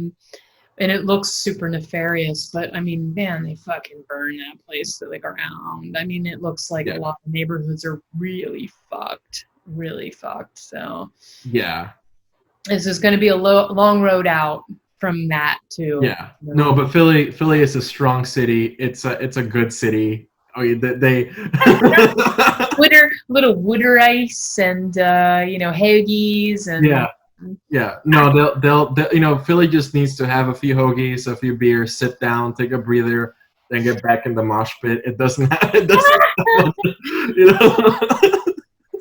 And it looks super nefarious, but I mean, man, they fucking burn that place to the ground. I mean, it looks like a lot of neighborhoods are really fucked. So yeah, this is going to be a long road out from that too. Yeah. No, but Philly is a strong city. It's a good city. Oh, they little wooder ice and hoagies and yeah. No, they'll Philly just needs to have a few hoagies, a few beers, sit down, take a breather, then get back in the mosh pit. It doesn't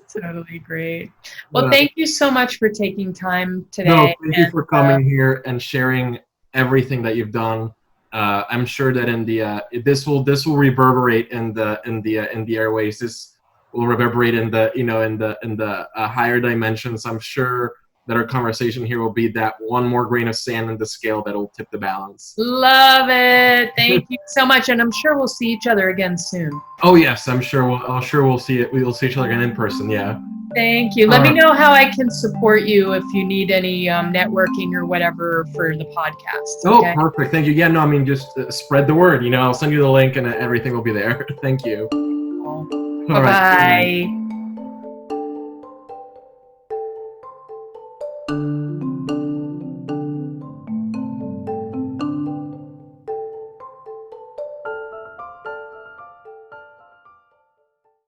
Totally great. Well, thank you so much for taking time today. No, thank you for coming here and sharing everything that you've done. I'm sure that in the this will reverberate in the airways. This will reverberate in the higher dimensions. I'm sure that our conversation here will be that one more grain of sand in the scale that will tip the balance. Love it. Thank you so much, and I'm sure we'll see each other again soon. Oh yes, I'm sure we'll see it. We will see each other again in person. Yeah. Thank you. Let me know how I can support you if you need any networking or whatever for the podcast. Okay? Oh, perfect. Thank you. Yeah, no, I mean, just spread the word. I'll send you the link and everything will be there. Thank you. Bye-bye.